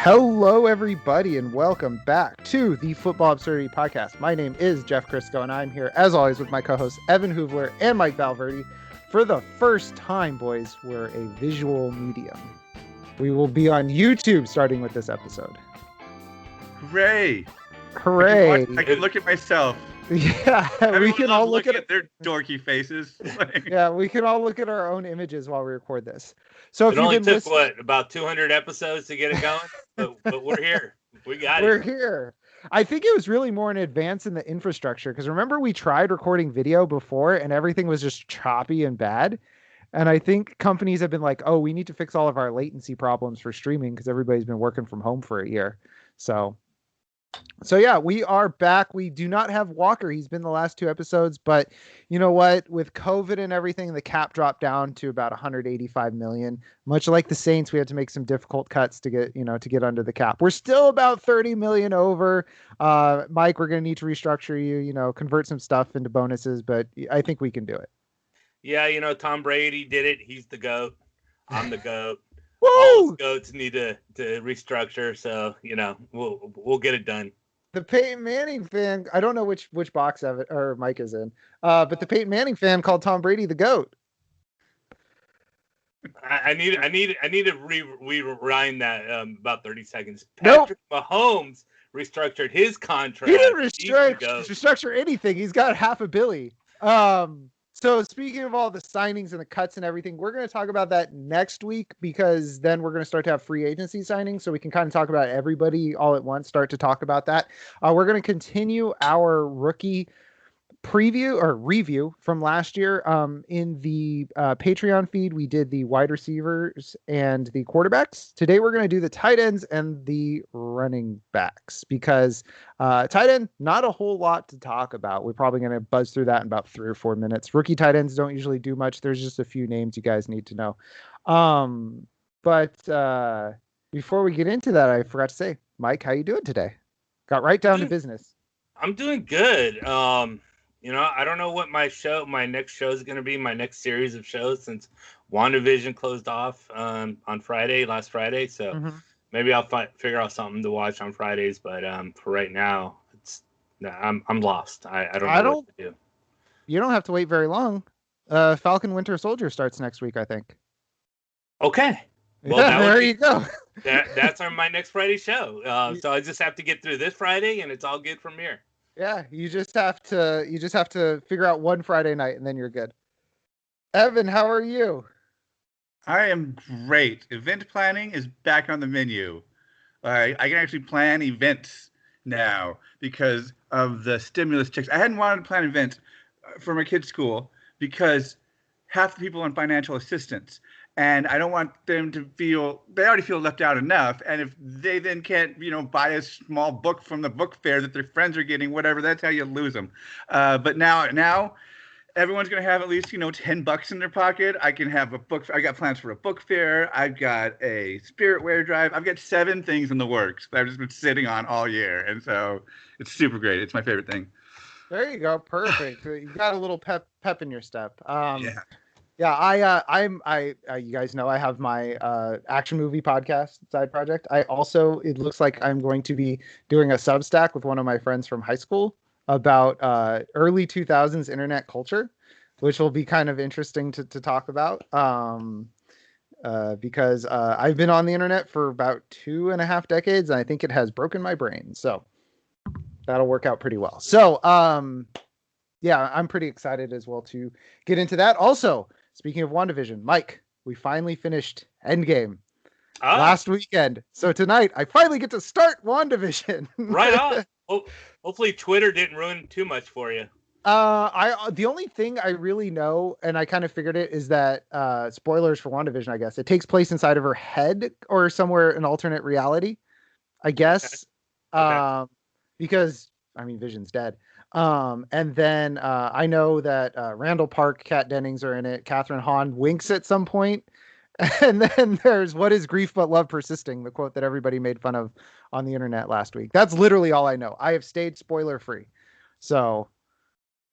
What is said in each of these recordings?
Hello, everybody, and welcome back to the Football Absurdity Podcast. My name is Jeff Crisco, and I'm here, as always, with my co-hosts Evan Hoovler and Mike Valverde. For the first time, boys, we're a visual medium. We will be on YouTube starting with this episode. Hooray! Hooray! I can look at myself. Yeah, we can all look at their dorky faces. Yeah, we can all look at our own images while we record this. So if it only took listening... about 200 episodes to get it going, but we're here. We're here. I think it was really more an advance in the infrastructure because remember we tried recording video before and everything was just choppy and bad. And I think companies have been like, "Oh, we need to fix all of our latency problems for streaming because everybody's been working from home for a year." So yeah, we are back. We do not have Walker. He's been the last two episodes, but you know what? With COVID and everything, the cap dropped down to about 185 million. Much like the Saints, we had to make some difficult cuts to get under the cap. We're still about 30 million over. Mike, we're going to need to restructure you, convert some stuff into bonuses, but I think we can do it. Yeah, Tom Brady did it. He's the GOAT. I'm the GOAT. Woo! All the GOATs need to restructure, so we'll get it done. The Peyton Manning fan, I don't know which box of it or Mike is in, but the Peyton Manning fan called Tom Brady the GOAT. I need to rewind that about 30 seconds. Nope. Patrick Mahomes restructured his contract. He didn't restructure anything. He's got $500 million. So speaking of all the signings and the cuts and everything, we're going to talk about that next week because then we're going to start to have free agency signings. So we can kind of talk about everybody all at once, start to talk about that. We're going to continue our rookie preview or review from last year. In the Patreon feed, we did the wide receivers and the quarterbacks. Today, we're going to do the tight ends and the running backs because tight end, not a whole lot to talk about. We're probably going to buzz through that in about 3 or 4 minutes. Rookie tight ends don't usually do much. There's just a few names you guys need to know. But before we get into that, I forgot to say, Mike, how you doing today? Got right down to business. I'm doing good. I don't know what my next show is going to be, my next series of shows since WandaVision closed off on last Friday. So maybe I'll figure out something to watch on Fridays. But for right now, I'm lost. I don't know what to do. You don't have to wait very long. Falcon Winter Soldier starts next week, I think. Okay. Well, yeah, there you go. That's on my next Friday show. So I just have to get through this Friday, and it's all good from here. Yeah, you just have to figure out one Friday night and then you're good. Evan, how are you? I am great. Event planning is back on the menu. I can actually plan events now because of the stimulus checks. I hadn't wanted to plan events for my kids' school because half the people on financial assistance. And I don't want them to they already feel left out enough. And if they then can't, buy a small book from the book fair that their friends are getting, whatever, that's how you lose them. But now everyone's going to have at least, $10 in their pocket. I can have a book. I got plans for a book fair. I've got a spirit wear drive. I've got 7 things in the works that I've just been sitting on all year. And so it's super great. It's my favorite thing. There you go. Perfect. You got a little pep in your step. Yeah. Yeah, you guys know I have my action movie podcast side project. It looks like I'm going to be doing a Substack with one of my friends from high school about early 2000s internet culture, which will be kind of interesting to talk about because I've been on the internet for about 2.5 decades, and I think it has broken my brain. So that'll work out pretty well. So, yeah, I'm pretty excited as well to get into that. Also, speaking of WandaVision, Mike, we finally finished Endgame last weekend. So tonight, I finally get to start WandaVision. Right on. Hopefully Twitter didn't ruin too much for you. The only thing I really know, and I kind of figured it, is that spoilers for WandaVision, I guess. It takes place inside of her head or somewhere in alternate reality, I guess. Okay. Because, Vision's dead. And then I know that Randall Park, Kat Dennings are in it. Catherine Hahn winks at some point. And then there's "What is grief but love persisting?" the quote that everybody made fun of on the internet last week. That's literally all I know. I have stayed spoiler free. So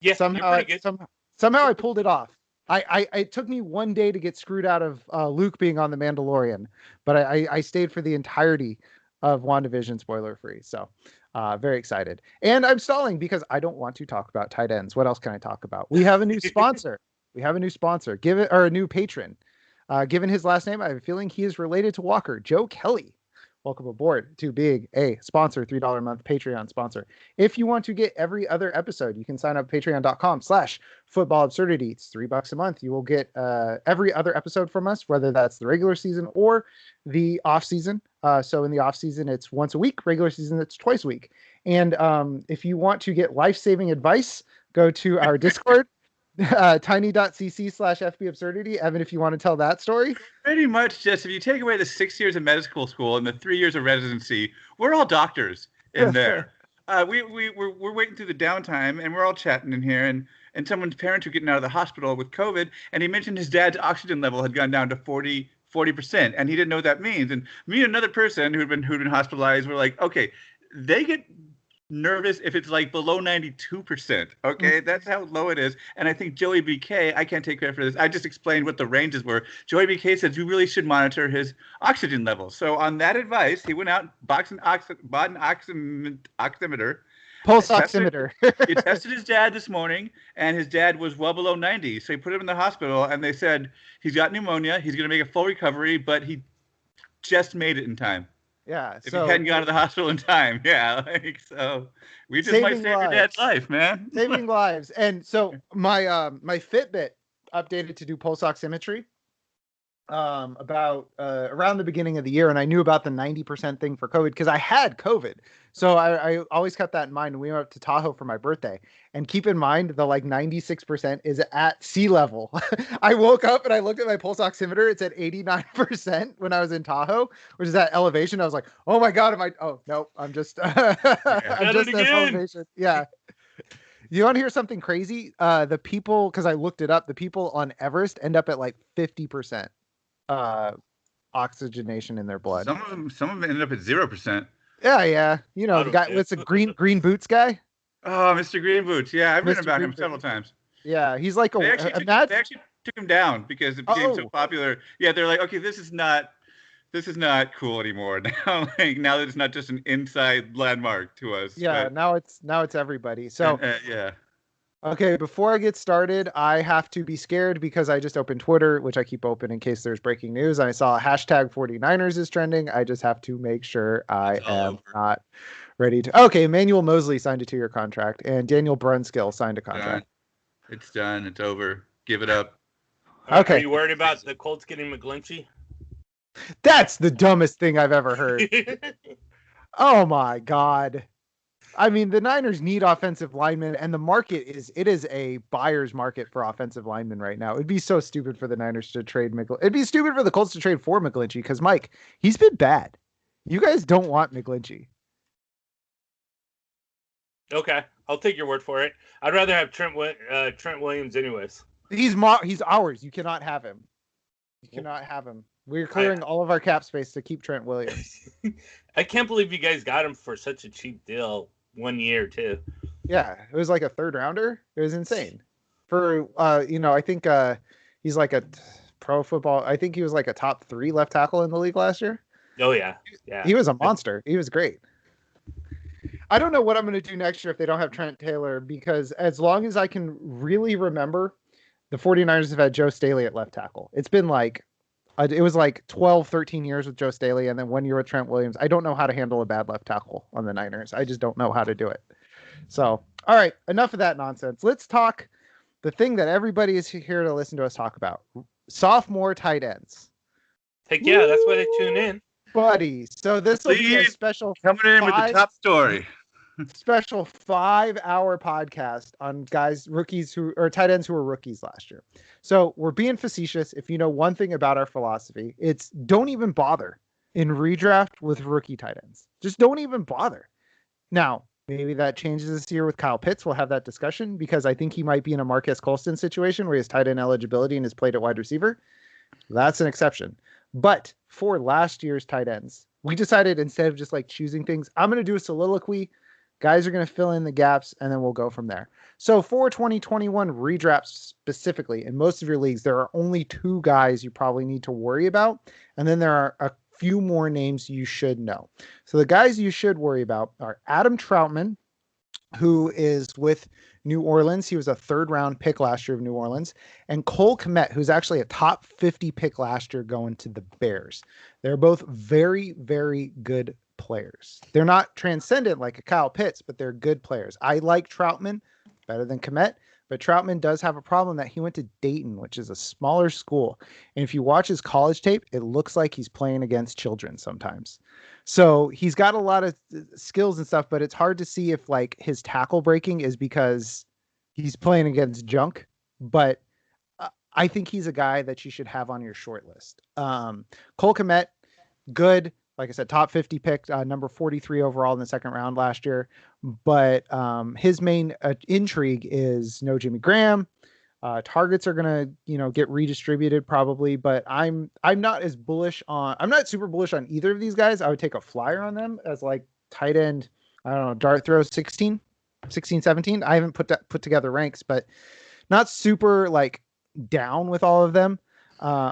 yeah, somehow I pulled it off. It took me one day to get screwed out of Luke being on The Mandalorian, but I stayed for the entirety of WandaVision spoiler free. So very excited. And I'm stalling because I don't want to talk about tight ends. What else can I talk about? We have a new sponsor. Or a new patron. Given his last name, I have a feeling he is related to Walker. Joe Kelly. Welcome aboard to being a sponsor, $3 a month Patreon sponsor. If you want to get every other episode, you can sign up patreon.com/football absurdity. It's $3 a month. You will get every other episode from us, whether that's the regular season or the off season. So in the off season, it's once a week. Regular season, it's twice a week. And if you want to get life-saving advice, go to our Discord. tiny.cc/FB Absurdity. Evan, if you want to tell that story. Pretty much just if you take away the 6 years of medical school and the 3 years of residency, we're all doctors in there. We're waiting through the downtime and we're all chatting in here, and someone's parents were getting out of the hospital with COVID, and he mentioned his dad's oxygen level had gone down to 40%, and he didn't know what that means. And me and another person who'd been hospitalized were like, okay, they get nervous if it's like below 92%. Okay, that's how low it is. And I think Joey BK, I can't take credit for this, I just explained what the ranges were. Joey BK says you really should monitor his oxygen levels. So on that advice, he went out, bought an oximeter, pulse oximeter. He tested his dad this morning, and his dad was well below 90. So he put him in the hospital, and they said he's got pneumonia, he's going to make a full recovery, but he just made it in time. Yeah. If he hadn't gone to the hospital in time. Yeah. So we just might save your dad's life, man. Saving lives. And so my Fitbit updated to do pulse oximetry about around the beginning of the year, and I knew about the 90% thing for COVID because I had COVID. So I always kept that in mind. We went up to Tahoe for my birthday, and keep in mind the 96% is at sea level. I woke up and I looked at my pulse oximeter. It's at 89% when I was in Tahoe, which is that elevation. I was like, oh my God, oh no, I'm just I'm just at elevation. Yeah. You want to hear something crazy? The people, because I looked it up, the people on Everest end up at 50% oxygenation in their blood. Some of them ended up at 0%. Yeah. You know, the guy with the green boots guy. Oh, Mr. Green Boots. Yeah, I've written about him several times. Yeah, he's like they actually took him down because it became so popular. Yeah, they're like, okay, this is not cool anymore. Now that it's not just an inside landmark to us. Yeah, but, now it's everybody. So yeah. Okay, before I get started, I have to be scared because I just opened Twitter, which I keep open in case there's breaking news. I saw hashtag 49ers is trending. I just have to make sure I am not ready to. Okay, Emmanuel Mosley signed a 2-year contract, and Daniel Brunskill signed a contract. It's done. It's over. Give it up. Okay. Are you worried about the Colts getting McGlinchey? That's the dumbest thing I've ever heard. Oh my God. I mean, the Niners need offensive linemen, and the market is a buyer's market for offensive linemen right now. It'd be so stupid for the Niners to trade McGlinchey. It'd be stupid for the Colts to trade for McGlinchey because, Mike, he's been bad. You guys don't want McGlinchey. Okay, I'll take your word for it. I'd rather have Trent Williams anyways. He's ours. You cannot have him. You cannot have him. We're clearing all of our cap space to keep Trent Williams. I can't believe you guys got him for such a cheap deal. 1 year too. Yeah, it was like a 3rd rounder. It was insane. For I think he's like a pro football. I think he was like a top 3 left tackle in the league last year. Oh yeah. He was a monster. He was great. I don't know what I'm going to do next year if they don't have Trent Taylor, because as long as I can really remember, the 49ers have had Joe Staley at left tackle. It's been it was 12, 13 years with Joe Staley, and then 1 year with Trent Williams. I don't know how to handle a bad left tackle on the Niners. I just don't know how to do it. So, all right, enough of that nonsense. Let's talk the thing that everybody is here to listen to us talk about. Sophomore tight ends. Heck yeah, that's why they tune in. Buddy, so this will be a special coming in with the top story. Special 5-hour podcast on rookies or tight ends who were rookies last year. So we're being facetious. If you know one thing about our philosophy, it's don't even bother in redraft with rookie tight ends. Just don't even bother. Now, maybe that changes this year with Kyle Pitts. We'll have that discussion because I think he might be in a Marquez Colston situation where he has tight end eligibility and is played at wide receiver. That's an exception. But for last year's tight ends, we decided instead of just choosing things, I'm going to do a soliloquy. Guys are going to fill in the gaps, and then we'll go from there. So for 2021 redrafts specifically, in most of your leagues, there are only 2 guys you probably need to worry about. And then there are a few more names you should know. So the guys you should worry about are Adam Troutman, who is with New Orleans. He was a 3rd-round pick last year of New Orleans. And Cole Kmet, who's actually a top 50 pick last year going to the Bears. They're both very, very good players. They're not transcendent like a Kyle Pitts, but they're good players. I like Troutman better than Kmet, but Troutman does have a problem that he went to Dayton, which is a smaller school. And if you watch his college tape, it looks like he's playing against children sometimes. So he's got a lot of skills and stuff, but it's hard to see if like his tackle breaking is because he's playing against junk. But I think he's a guy that you should have on your short list. Cole Kmet, good. Like I said, top 50 pick, number 43 overall in the 2nd round last year. But his main intrigue is no Jimmy Graham. Targets are gonna, get redistributed probably, but I'm not as bullish on. I'm not super bullish on either of these guys. I would take a flyer on them as like tight end. I don't know, dart throw 16, 17. I haven't put together ranks, but not super like down with all of them.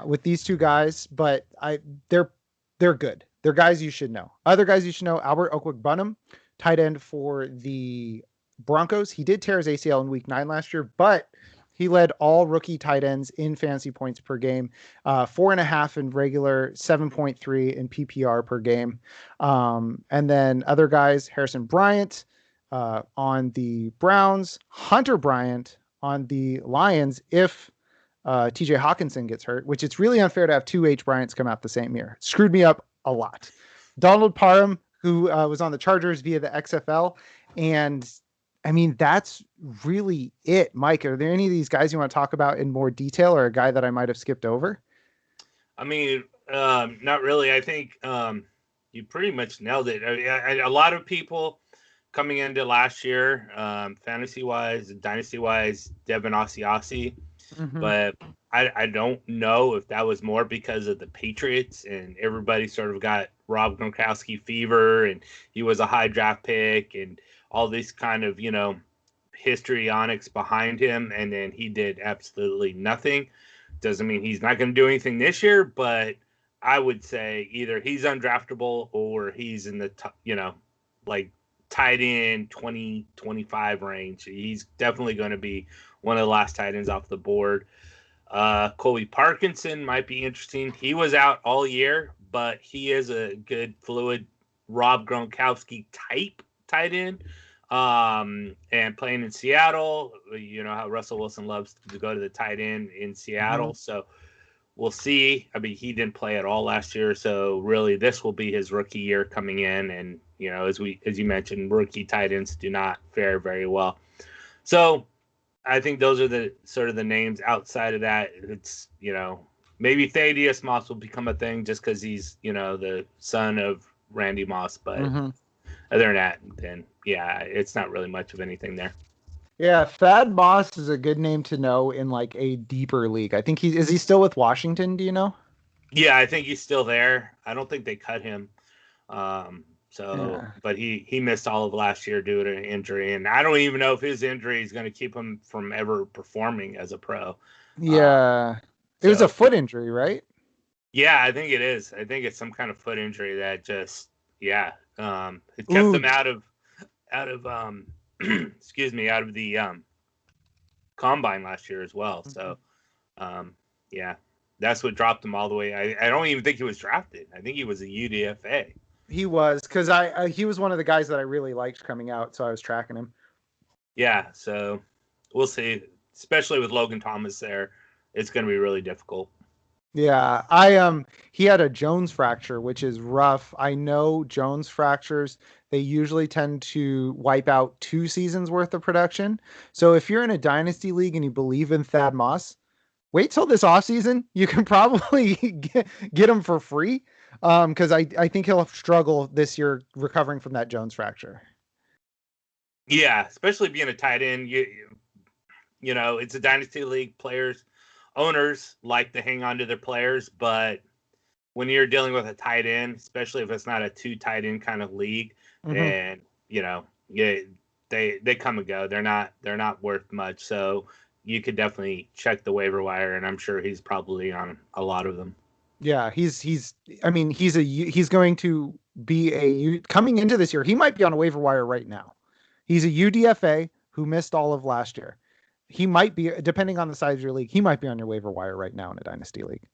With these two guys, but they're good. They're guys you should know. Other guys you should know: Albert Okwuegbunam, tight end for the Broncos. He did tear his ACL in Week 9 last year, but he led all rookie tight ends in fantasy points per game, 4.5 in regular, 7.3 in PPR per game. And then other guys: Harrison Bryant on the Browns, Hunter Bryant on the Lions. If TJ Hawkinson gets hurt, which it's really unfair to have 2 H Bryants come out the same year. It screwed me up a lot. Donald Parham, who was on the Chargers via the XFL. And I mean, that's really it. Mike, are there any of these guys you want to talk about in more detail, or a guy that I might have skipped over? I mean, not really. I think you pretty much nailed it. A lot of people coming into last year, fantasy-wise, dynasty-wise, Devin Asiasi. Mm-hmm. But I don't know if that was more because of the Patriots and everybody sort of got Rob Gronkowski fever and he was a high draft pick and all these kind of, histrionics behind him. And then he did absolutely nothing. Doesn't mean he's not going to do anything this year, but I would say either he's undraftable or he's in the, like tight end 20, 25 range. He's definitely going to be one of the last tight ends off the board. Colby Parkinson might be interesting. He was out all year, but he is a good fluid Rob Gronkowski type tight end. And playing in Seattle, you know how Russell Wilson loves to go to the tight end in Seattle. Mm-hmm. So we'll see. I mean, he didn't play at all last year. So really this will be his rookie year coming in. And, as you mentioned, rookie tight ends do not fare very well. So I think those are the sort of the names. Outside of that, it's, maybe Thaddeus Moss will become a thing just because he's, the son of Randy Moss. But mm-hmm. Other than that, then, yeah, it's not really much of anything there. Yeah, Thad Moss is a good name to know in like a deeper league. I think is he still with Washington? Do you know? Yeah, I think he's still there. I don't think they cut him. But he missed all of last year due to an injury, and I don't even know if his injury is going to keep him from ever performing as a pro. Yeah, it was a foot injury, right? Yeah, I think it is. I think it's some kind of foot injury that just, it kept him out of excuse me, out of the combine last year as well. So, that's what dropped him all the way. I don't even think he was drafted. I think he was a UDFA. He was, because he was one of the guys that I really liked coming out, so I was tracking him. Yeah, so we'll see. Especially with Logan Thomas there, it's going to be really difficult. Yeah, he had a Jones fracture, which is rough. I know Jones fractures, they usually tend to wipe out 2 seasons worth of production. So if you're in a dynasty league and you believe in Thad Moss, wait till this offseason. You can probably get him for free. Because I think he'll struggle this year recovering from that Jones fracture. Yeah, especially being a tight end. You know, it's a dynasty league. Owners like to hang on to their players, but when you're dealing with a tight end, especially if it's not a 2 tight end kind of league, then they come and go. They're not worth much. So you could definitely check the waiver wire, and I'm sure he's probably on a lot of them. Yeah, I mean, he's going to be coming into this year. He might be on a waiver wire right now. He's a UDFA who missed all of last year. He might be, depending on the size of your league, he might be on your waiver wire right now in a dynasty league.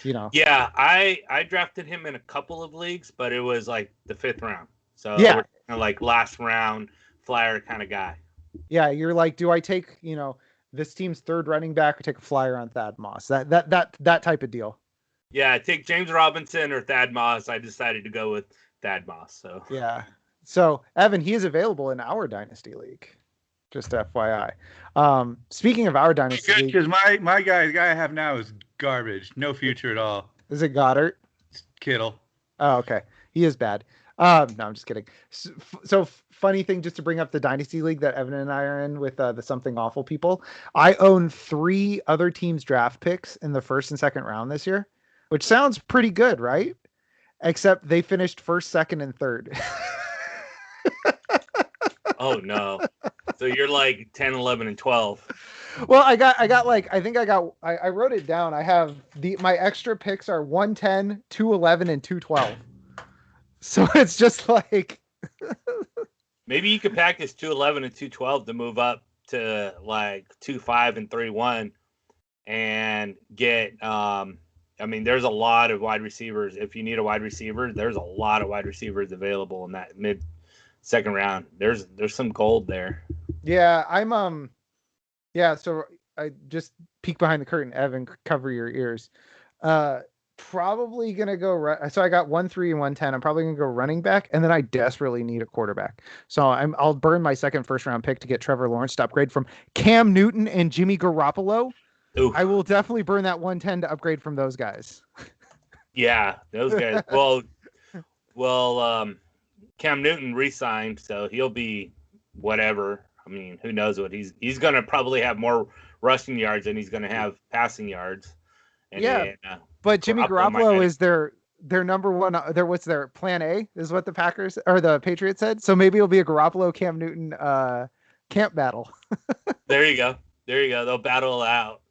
Yeah, I drafted him in a couple of leagues, but it was like the 5th round. So yeah, we're kind of like last round flyer kind of guy. Yeah, you're like, do I take this team's 3rd running back or take a flyer on Thad Moss? That type of deal. Yeah, take James Robinson or Thad Moss. I decided to go with Thad Moss. So yeah. So Evan, he is available in our dynasty league. Just FYI. Speaking of our dynasty league, because my guy, the guy I have now is garbage. No future at all. Is it Goddard? It's Kittle. Oh, okay. He is bad. No, I'm just kidding. So funny thing, just to bring up the dynasty league that Evan and I are in with the Something Awful people. I own 3 other teams' draft picks in the 1st and 2nd round this year, which sounds pretty good, right? Except they finished 1st, 2nd, and 3rd. Oh no. So you're like 10, 11, and 12. Well, I wrote it down. I have my extra picks are 110, 211, and 212. So it's just like maybe you could practice 211 and 212 to move up to like 25 and 31 and get I mean, there's a lot of wide receivers. If you need a wide receiver, there's a lot of wide receivers available in that mid-2nd round. There's some gold there. Yeah, so I just peek behind the curtain, Evan, cover your ears. Probably gonna go so I got 1-3 and 110. I'm probably gonna go running back, and then I desperately need a quarterback. So I'll burn my 2nd first-round pick to get Trevor Lawrence to upgrade from Cam Newton and Jimmy Garoppolo. Oof. I will definitely burn that 110 to upgrade from those guys. Yeah, those guys. Well, Cam Newton re-signed, so he'll be whatever. I mean, who knows what he's going to probably have more rushing yards than he's going to have passing yards. And yeah, but Jimmy Garoppolo is their number one. What's their plan A is what the Packers or the Patriots said. So maybe it'll be a Garoppolo Cam Newton camp battle. There you go. They'll battle it out.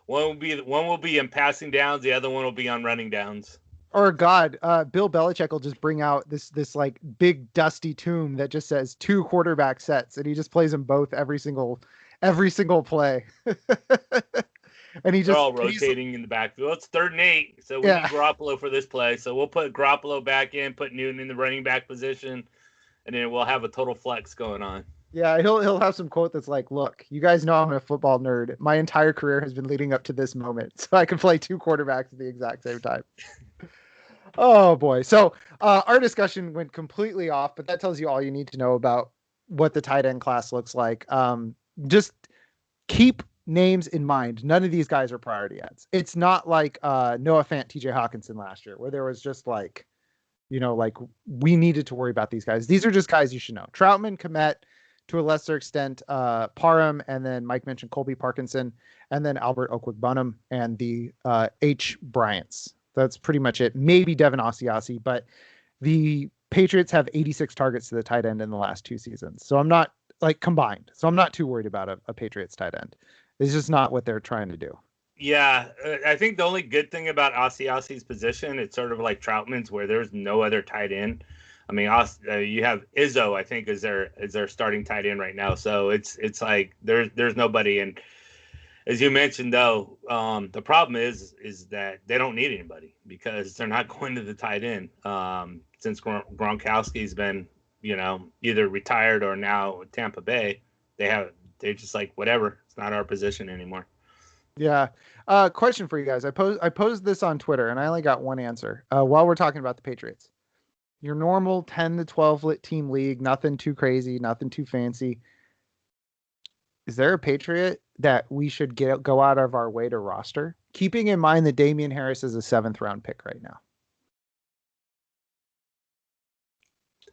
One will be in passing downs. The other one will be on running downs. Or God, Bill Belichick will just bring out this like big dusty tomb that just says 2 quarterback sets, and he just plays them both every single play. And they're all rotating in the backfield. It's 3rd and 8, so we need Garoppolo for this play. So we'll put Garoppolo back in, put Newton in the running back position, and then we'll have a total flex going on. Yeah, he'll have some quote that's like, "Look, you guys know I'm a football nerd. My entire career has been leading up to this moment, so I can play 2 quarterbacks at the exact same time." Oh boy! So our discussion went completely off, but that tells you all you need to know about what the tight end class looks like. Just keep names in mind. None of these guys are priority ads. It's not like Noah Fant, TJ Hawkinson last year, where there was just like, like we needed to worry about these guys. These are just guys you should know. Troutman, Kmet, to a lesser extent, Parham, and then Mike mentioned Colby Parkinson, and then Albert Okwuegbunam and the H. Bryants. That's pretty much it. Maybe Devin Asiasi, but the Patriots have 86 targets to the tight end in the last 2 seasons. So I'm not combined. So I'm not too worried about a Patriots tight end. It's just not what they're trying to do. Yeah, I think the only good thing about Asiasi's position, it's sort of like Troutman's, where there's no other tight end. I mean, you have Izzo, I think, is their starting tight end right now. So it's like there's nobody. And as you mentioned, though, the problem is that they don't need anybody because they're not going to the tight end. Since Gronkowski's been, either retired or now Tampa Bay, they're just like, whatever. It's not our position anymore. Yeah. Question for you guys. I posed this on Twitter and I only got one answer. While we're talking about the Patriots, your normal 10 to 12 team league, nothing too crazy, nothing too fancy. Is there a Patriot that we should go out of our way to roster? Keeping in mind that Damian Harris is a 7th round pick right now.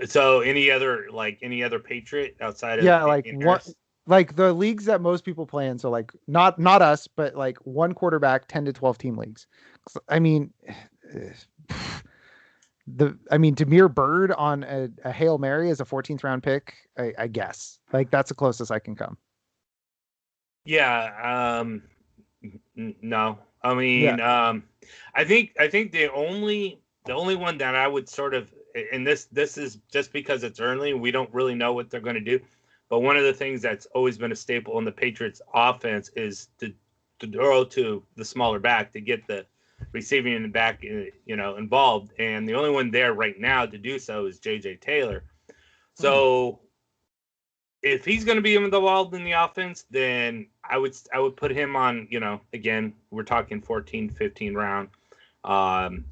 So any other Patriot outside of what, like the leagues that most people play in? So like not us, but like one quarterback, 10 to 12 team leagues. I mean, Damiere Byrd on a Hail Mary as a 14th round pick, I guess. Like that's the closest I can come. Yeah. No. I mean, I think the only one that I would sort of, and this is just because it's early, we don't really know what they're going to do. But one of the things that's always been a staple in the Patriots offense is to throw to the smaller back to get the receiving in the back, involved. And the only one there right now to do so is J.J. Taylor. So if he's going to be involved in the offense, then I would put him on, again, we're talking 14, 15 round.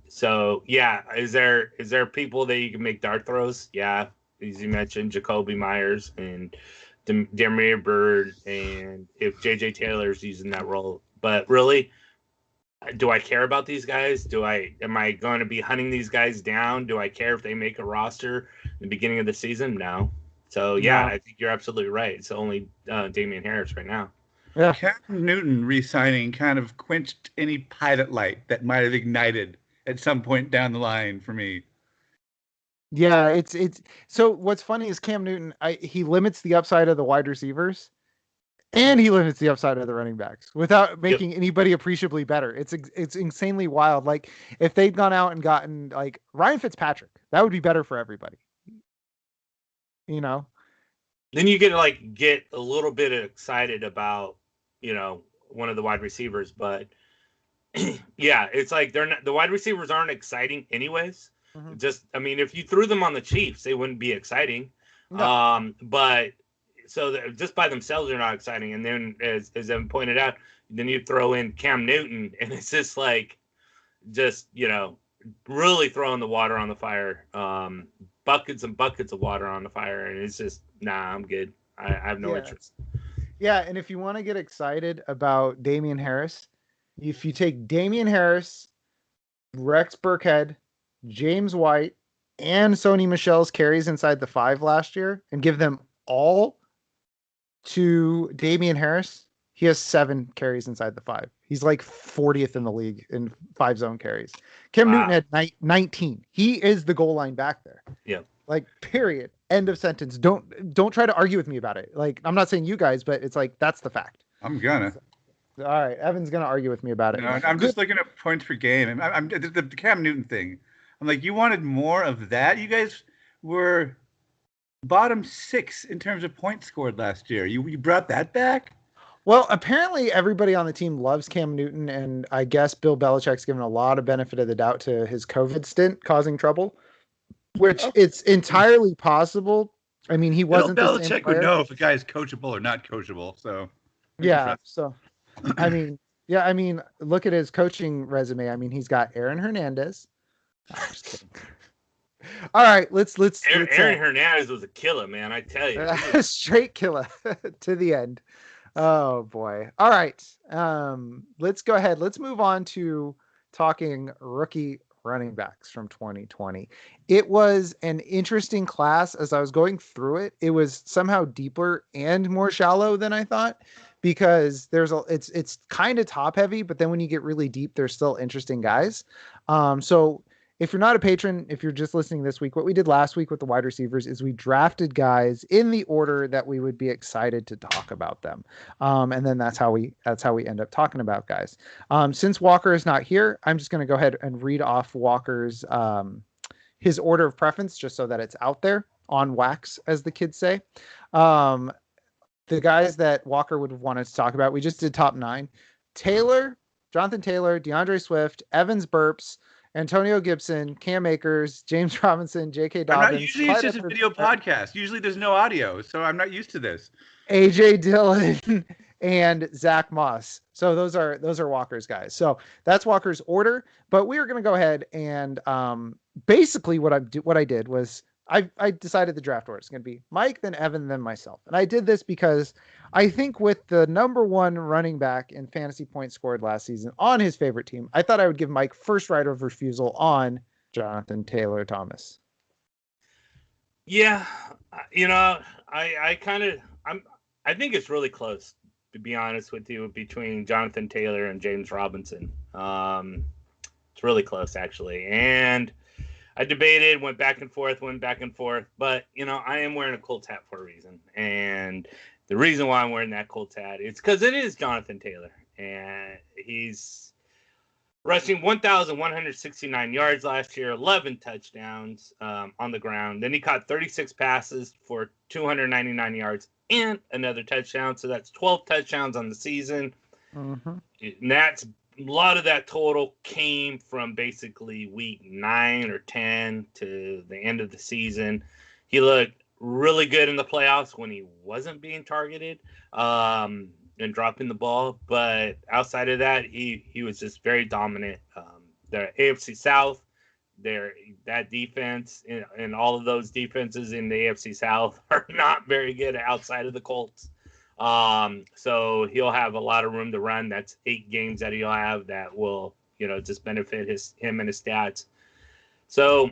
So yeah, is there people that you can make dart throws? Yeah. As you mentioned, Jacoby Myers and Demir Bird, and if J.J. Taylor's using that role. But really, do I care about these guys? Am I going to be hunting these guys down? Do I care if they make a roster in the beginning of the season? No. So yeah, I think you're absolutely right. It's only Damian Harris right now. Yeah. Cam Newton re-signing kind of quenched any pilot light that might have ignited at some point down the line for me. Yeah, it's so what's funny is Cam Newton, he limits the upside of the wide receivers and he limits the upside of the running backs without making anybody appreciably better. It's insanely wild. Like if they'd gone out and gotten like Ryan Fitzpatrick, that would be better for everybody. Then you get a little bit excited about, one of the wide receivers, but yeah, it's like the wide receivers aren't exciting anyways. Just, I mean, if you threw them on the Chiefs, they wouldn't be exciting. No. But so just by themselves, they're not exciting. And then, as Evan pointed out, then you throw in Cam Newton, and it's just really throwing the water on the fire, buckets and buckets of water on the fire, and it's just, I'm good. I have no interest. Yeah, and if you want to get excited about Damian Harris, if you take Damian Harris, Rex Burkhead, James White, and Sony Michel's carries inside the 5 last year and give them all to Damian Harris, he has 7 carries inside the 5. He's like 40th in the league in 5 zone carries. Cam Newton had 19. He is the goal line back there. Yeah. Like, period. End of sentence. Don't try to argue with me about it. Like, I'm not saying you guys, but it's like, that's the fact. I'm gonna. All right. Evan's going to argue with me about it. No, I'm just looking at points per game. I'm the Cam Newton thing. I'm like, you wanted more of that? You guys were bottom 6 in terms of points scored last year. You brought that back? Well, apparently everybody on the team loves Cam Newton, and I guess Bill Belichick's given a lot of benefit of the doubt to his COVID stint causing trouble, which it's entirely possible. I mean, he wasn't Bill the same Belichick player. would know if a guy is coachable or not coachable. So yeah, so I mean, look at his coaching resume. I mean, he's got Aaron Hernandez. I'm just kidding. All right, let's Aaron Hernandez was a killer, man. I tell you, straight killer to the end. Oh boy. All right. Let's go ahead. Let's move on to talking rookie running backs from 2020. It was an interesting class. As I was going through it, it was somehow deeper and more shallow than I thought, because it's kind of top heavy, but then when you get really deep, there's still interesting guys. So if you're not a patron, if you're just listening this week, what we did last week with the wide receivers is we drafted guys in the order that we would be excited to talk about them. And then that's how we end up talking about guys. Since Walker is not here, I'm just going to go ahead and read off Walker's, his order of preference, just so that it's out there on wax, as the kids say. The guys that Walker would have wanted to talk about, we just did top 9. Jonathan Taylor, DeAndre Swift, Evans Burps, Antonio Gibson, Cam Akers, James Robinson, J.K. Dobbins. Usually it's just a video podcast. Usually there's no audio, so I'm not used to this. A.J. Dillon and Zach Moss. So those are Walker's guys. So that's Walker's order. But we are going to go ahead and basically what I did was I decided the draft order is going to be Mike, then Evan, then myself. And I did this because I think with the number 1 running back in fantasy points scored last season on his favorite team, I thought I would give Mike first right of refusal on Jonathan Taylor Thomas. Yeah. I think it's really close, to be honest with you, between Jonathan Taylor and James Robinson. It's really close, actually. And I debated, went back and forth, but I am wearing a Colts hat for a reason. And the reason why I'm wearing that Colts hat is because it is Jonathan Taylor. And he's rushing 1,169 yards last year, 11 touchdowns on the ground. Then he caught 36 passes for 299 yards and another touchdown. So that's 12 touchdowns on the season. Mm-hmm. And that's a lot of that total came from basically week 9 or 10 to the end of the season. He looked really good in the playoffs when he wasn't being targeted and dropping the ball. But outside of that, he was just very dominant. The AFC South, that defense and all of those defenses in the AFC South are not very good outside of the Colts. So he'll have a lot of room to run. That's 8 games that he'll have that will, just benefit him and his stats. So,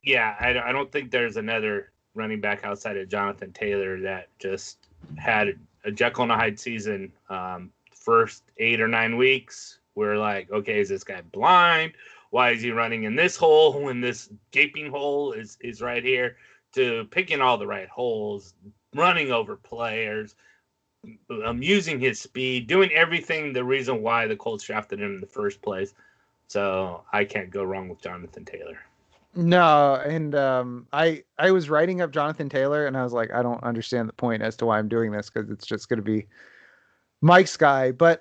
yeah, I don't think there's another running back outside of Jonathan Taylor that just had a Jekyll and Hyde season. First 8 or 9 weeks, we're like, okay, is this guy blind? Why is he running in this hole when this gaping hole is right here? To picking all the right holes, running over players, using his speed, doing everything the reason why the Colts drafted him in the first place. So I can't go wrong with Jonathan Taylor. No, and I was writing up Jonathan Taylor, and I was like, I don't understand the point as to why I'm doing this, because it's just going to be Mike's guy. But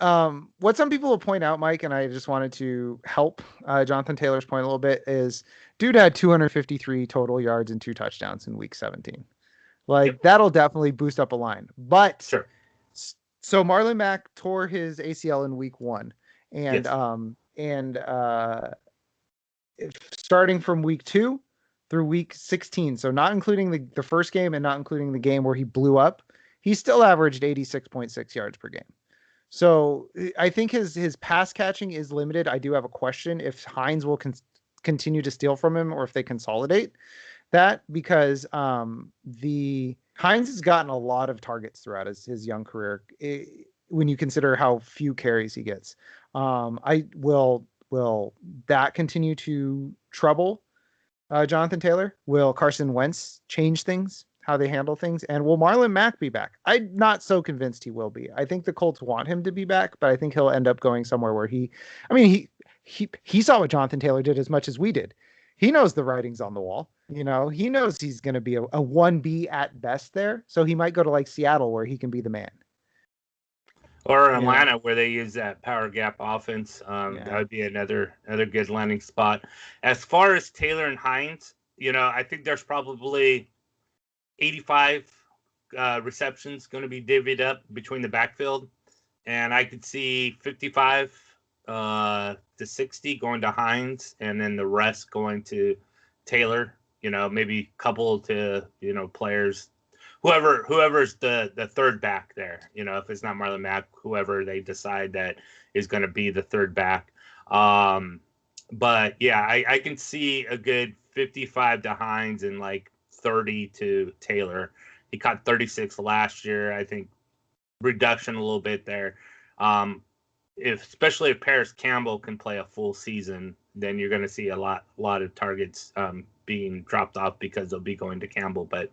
what some people will point out, Mike, and I just wanted to help Jonathan Taylor's point a little bit, is dude had 253 total yards and 2 touchdowns in week 17. Like, that'll definitely boost up a line. But sure. So Marlon Mack tore his ACL in week 1, and starting from week 2 through week 16, so not including the first game and not including the game where he blew up, he still averaged 86.6 yards per game. So I think his pass catching is limited. I do have a question if Hines will continue to steal from him or if they consolidate that, because the Hines has gotten a lot of targets throughout his young career. When you consider how few carries he gets, will that continue to trouble Jonathan Taylor? Will Carson Wentz change things, how they handle things? And will Marlon Mack be back? I'm not so convinced he will be. I think the Colts want him to be back, but I think he'll end up going somewhere where he saw what Jonathan Taylor did as much as we did. He knows the writing's on the wall. He knows he's going to be a 1B at best there. So he might go to like Seattle where he can be the man. Or Atlanta, where they use that power gap offense. That would be another good landing spot. As far as Taylor and Hines, I think there's probably 85 receptions going to be divvied up between the backfield. And I could see 55 to 60 going to Hines, and then the rest going to Taylor. Maybe a couple to, players, whoever's the third back there, if it's not Marlon Mack, whoever they decide that is going to be the third back. But yeah, I can see a good 55 to Hines and like 30 to Taylor. He caught 36 last year. I think reduction a little bit there. Especially if Paris Campbell can play a full season, then you're going to see a lot of targets being dropped off because they'll be going to Campbell. But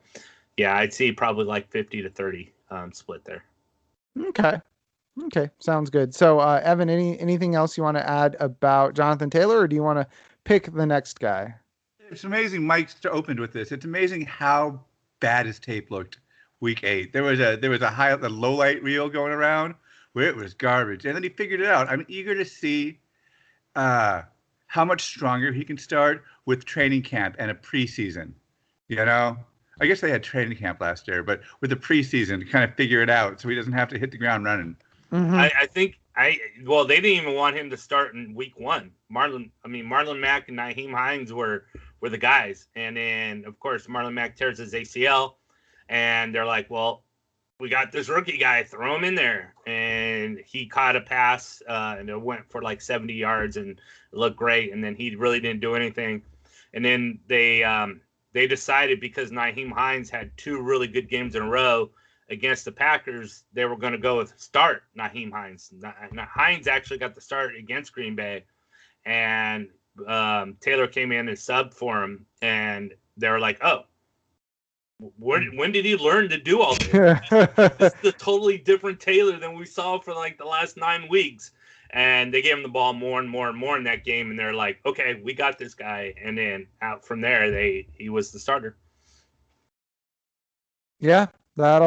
yeah, I'd see probably like 50 to 30 split there. Okay, sounds good. So Evan, anything else you want to add about Jonathan Taylor, or do you want to pick the next guy? It's amazing. Mike opened with this. It's amazing how bad his tape looked week 8. There was a low light reel going around where it was garbage, and then he figured it out. I'm eager to see how much stronger he can start with training camp and a preseason. I guess they had training camp last year, but with the preseason to kind of figure it out so he doesn't have to hit the ground running. Mm-hmm. I think they didn't even want him to start in week 1. Marlon Mack and Nyheim Hines were the guys. And then, of course, Marlon Mack tears his ACL, and they're like, well, we got this rookie guy, throw him in there. And he caught a pass, and it went for like 70 yards and it looked great. And then he really didn't do anything. And then they decided, because Nyheim Hines had 2 really good games in a row against the Packers, they were going to go with start Nyheim Hines. Hines actually got the start against Green Bay, and Taylor came in and subbed for him, and they were like, oh, when did he learn to do all this? This is a totally different Taylor than we saw for like the last 9 weeks. And they gave him the ball more and more and more in that game, and they're like, okay, we got this guy. And then out from there, he was the starter. Yeah, that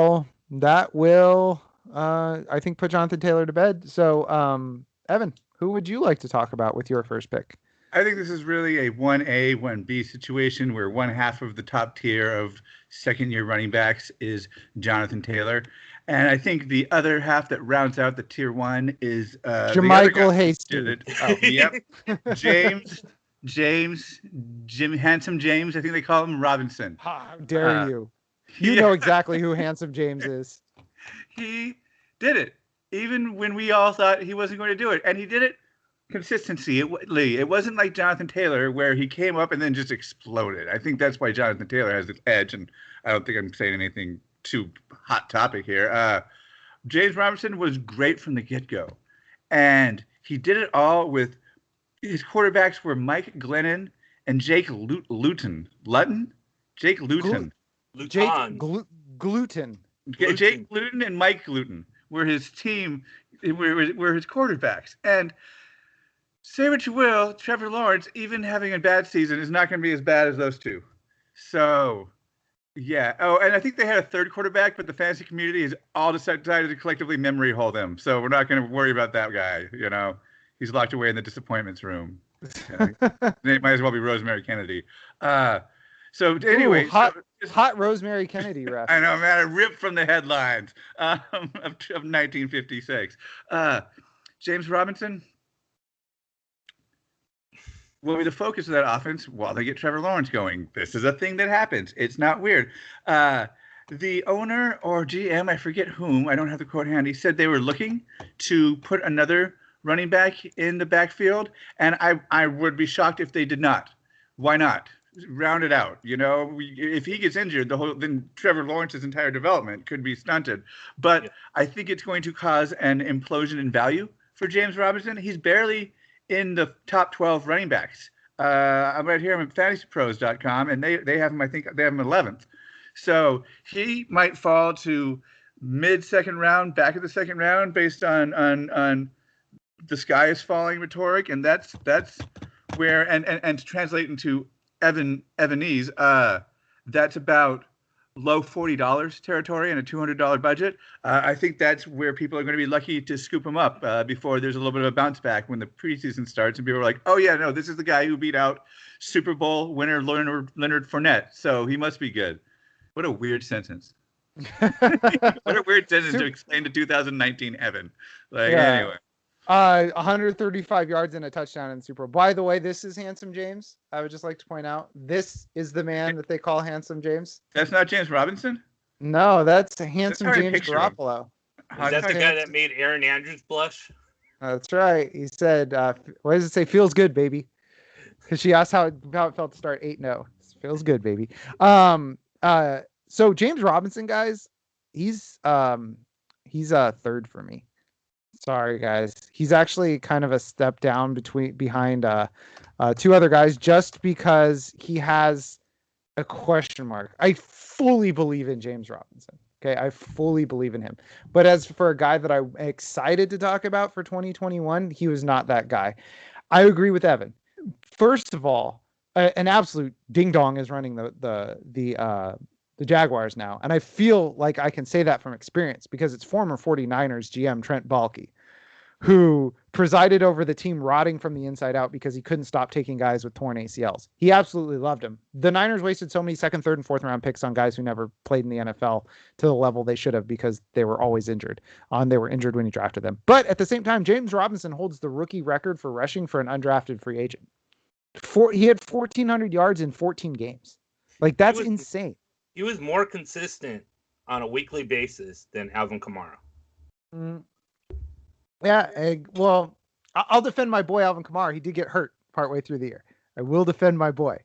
will I think put Jonathan Taylor to bed. So Evan, who would you like to talk about with your first pick? I think this is really a 1A, 1B situation where one half of the top tier of second-year running backs is Jonathan Taylor. And I think the other half that rounds out the tier 1 is Jermichael Hasty. Oh, yep. Jim Handsome James, I think they call him Robinson. How dare you? You know exactly who Handsome James is. He did it, even when we all thought he wasn't going to do it. And he did it. Consistency. It wasn't like Jonathan Taylor where he came up and then just exploded. I think that's why Jonathan Taylor has this edge, and I don't think I'm saying anything too hot topic here. James Robinson was great from the get-go, and he did it all with his quarterbacks were Mike Glennon and Jake Luton. Jake Luton. Gluten. Jake Luton and Mike Luton were his team, were his quarterbacks. And say what you will, Trevor Lawrence, even having a bad season, is not going to be as bad as those two. So, yeah. Oh, and I think they had a third quarterback, but the fantasy community has all decided to collectively memory hole them. So we're not going to worry about that guy. You know, he's locked away in the disappointments room. It might as well be Rosemary Kennedy. So anyway, hot Rosemary Kennedy ref. I know, man. I ripped from the headlines of 1956. James Robinson will be the focus of that offense while they get Trevor Lawrence going. This is a thing that happens. It's not weird. The owner or GM, I forget whom, I don't have the quote handy, said they were looking to put another running back in the backfield, and I would be shocked if they did not. Why not? Round it out. You know, if he gets injured, then Trevor Lawrence's entire development could be stunted. But I think it's going to cause an implosion in value for James Robinson. He's barely in the top 12 running backs. I'm right here. I'm at fantasypros.com, and they have him. I think they have him 11th. So he might fall to mid-second round, back of the second round, based on the sky is falling rhetoric, and that's where and to translate into Evanese, that's about low $40 territory and a $200 budget. I think that's where people are going to be lucky to scoop him up before there's a little bit of a bounce back when the preseason starts and people are like, oh yeah, no, this is the guy who beat out Super Bowl winner Leonard Fournette, so he must be good. What a weird sentence. What a weird sentence to explain to 2019 Evan. Anyway. 135 yards and a touchdown in the Super Bowl. By the way, this is Handsome James. I would just like to point out, this is the man that they call Handsome James. That's not James Robinson? No, that's Handsome James Garoppolo. Is that the guy that made Aaron Andrews blush? That's right. He said, what does it say? Feels good, baby. Because she asked how it felt to start 8-0. Feels good, baby. So James Robinson, guys, he's third for me. Sorry, guys. He's actually kind of a step down behind two other guys just because he has a question mark. I fully believe in James Robinson. Okay, I fully believe in him. But as for a guy that I'm excited to talk about for 2021, he was not that guy. I agree with Evan. First of all, an absolute ding dong is running the Jaguars now. And I feel like I can say that from experience because it's former 49ers GM Trent Baalke, who presided over the team rotting from the inside out because he couldn't stop taking guys with torn ACLs. He absolutely loved him. The Niners wasted so many second, third, and fourth round picks on guys who never played in the NFL to the level they should have because they were always injured. They were injured when he drafted them. But at the same time, James Robinson holds the rookie record for rushing for an undrafted free agent. He had 1,400 yards in 14 games. Like, that's insane. He was more consistent on a weekly basis than Alvin Kamara. Yeah, well, I'll defend my boy Alvin Kamara. He did get hurt partway through the year. I will defend my boy.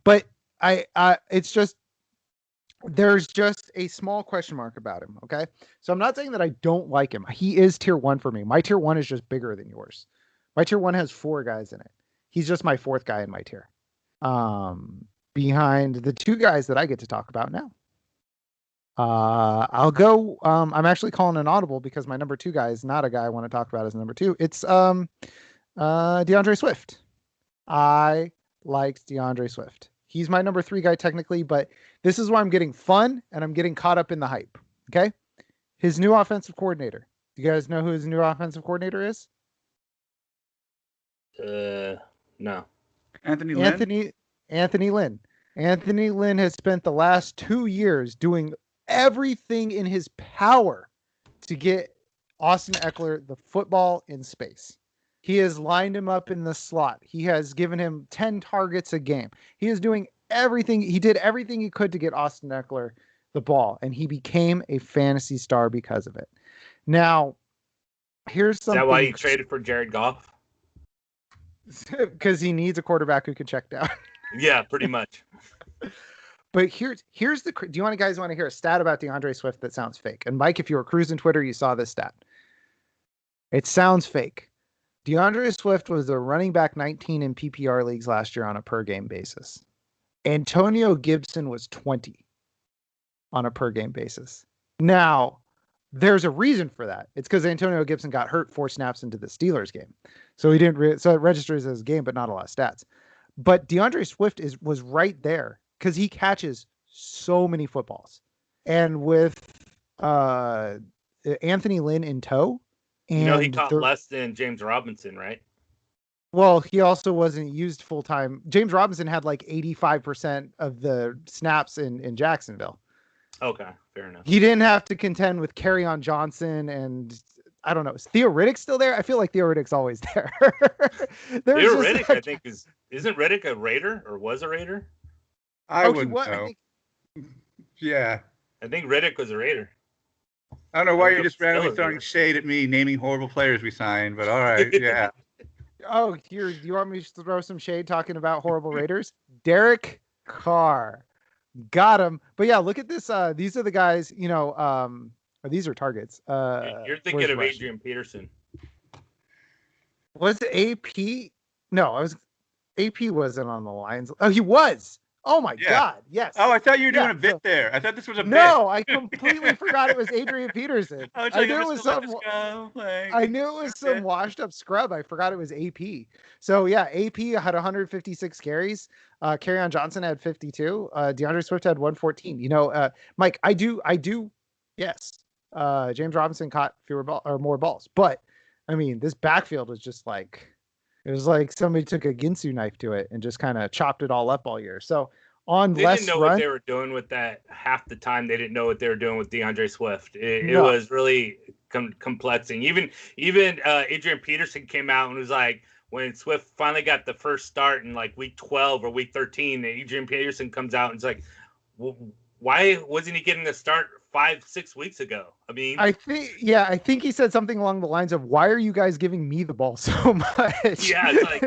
But it's just, there's just a small question mark about him, okay? So I'm not saying that I don't like him. He is tier 1 for me. My tier 1 is just bigger than yours. My tier 1 has 4 guys in it. He's just my 4th guy in my tier. Behind the 2 guys that I get to talk about now. I'll go. I'm actually calling an audible because my number 2 guy is not a guy I want to talk about as number 2. It's DeAndre Swift. I liked DeAndre Swift. He's my number 3 guy technically, but this is where I'm getting fun and I'm getting caught up in the hype. Okay. His new offensive coordinator. Do you guys know who his new offensive coordinator is? No. Anthony Lynn. Anthony Lynn has spent the last 2 years doing everything in his power to get Austin Eckler the football in space. He has lined him up in the slot. He has given him 10 targets a game. He is doing everything. He did everything he could to get Austin Eckler the ball, and he became a fantasy star because of it. Now, here's something. Is that why you traded for Jared Goff? Because he needs a quarterback who can check down. Yeah, pretty much. But here's the. Do you guys want to hear a stat about DeAndre Swift that sounds fake? And Mike, if you were cruising Twitter, you saw this stat. It sounds fake. DeAndre Swift was the running back 19 in PPR leagues last year on a per game basis. Antonio Gibson was 20 on a per game basis. Now, there's a reason for that. It's because Antonio Gibson got hurt 4 snaps into the Steelers game. So he didn't so it registers as a game, but not a lot of stats. But DeAndre Swift was right there because he catches so many footballs. And with Anthony Lynn in tow, and he caught less than James Robinson, right? Well, he also wasn't used full time. James Robinson had like 85% of the snaps in Jacksonville. Okay, fair enough. He didn't have to contend with Kerryon Johnson and I don't know. Is Theo Riddick still there? I feel like Theo Riddick's always there. Theo Riddick, I think, isn't Riddick a Raider or was a Raider? I wouldn't know. Yeah. I think Riddick was a Raider. I don't know why you're just randomly throwing shade at me, naming horrible players we signed, but all right, yeah. Oh, do you want me to throw some shade talking about horrible Raiders? Derek Carr. Got him. But yeah, look at this. These are the guys, these are targets. You're thinking of Adrian Peterson. Was it AP? No, AP wasn't on the Lions. Oh, he was. Oh my God! Yes. Oh, I thought you were doing a bit there. I thought this was a bit. No, I completely forgot it was Adrian Peterson. I knew it was some washed up scrub. I forgot it was AP. So yeah, AP had 156 carries. Kerryon Johnson had 52. DeAndre Swift had 114. Mike, I do. Yes. James Robinson caught more balls, but I mean, this backfield was just like. It was like somebody took a Ginsu knife to it and just kind of chopped it all up all year. So they didn't know what they were doing with that half the time. They didn't know what they were doing with DeAndre Swift. It was really complexing. Even Adrian Peterson came out and was like, when Swift finally got the first start in like week 12 or week 13, Adrian Peterson comes out and it's like, well, why wasn't he getting the start 5-6 weeks ago? I mean, I think he said something along the lines of, why are you guys giving me the ball so much? Yeah, it's like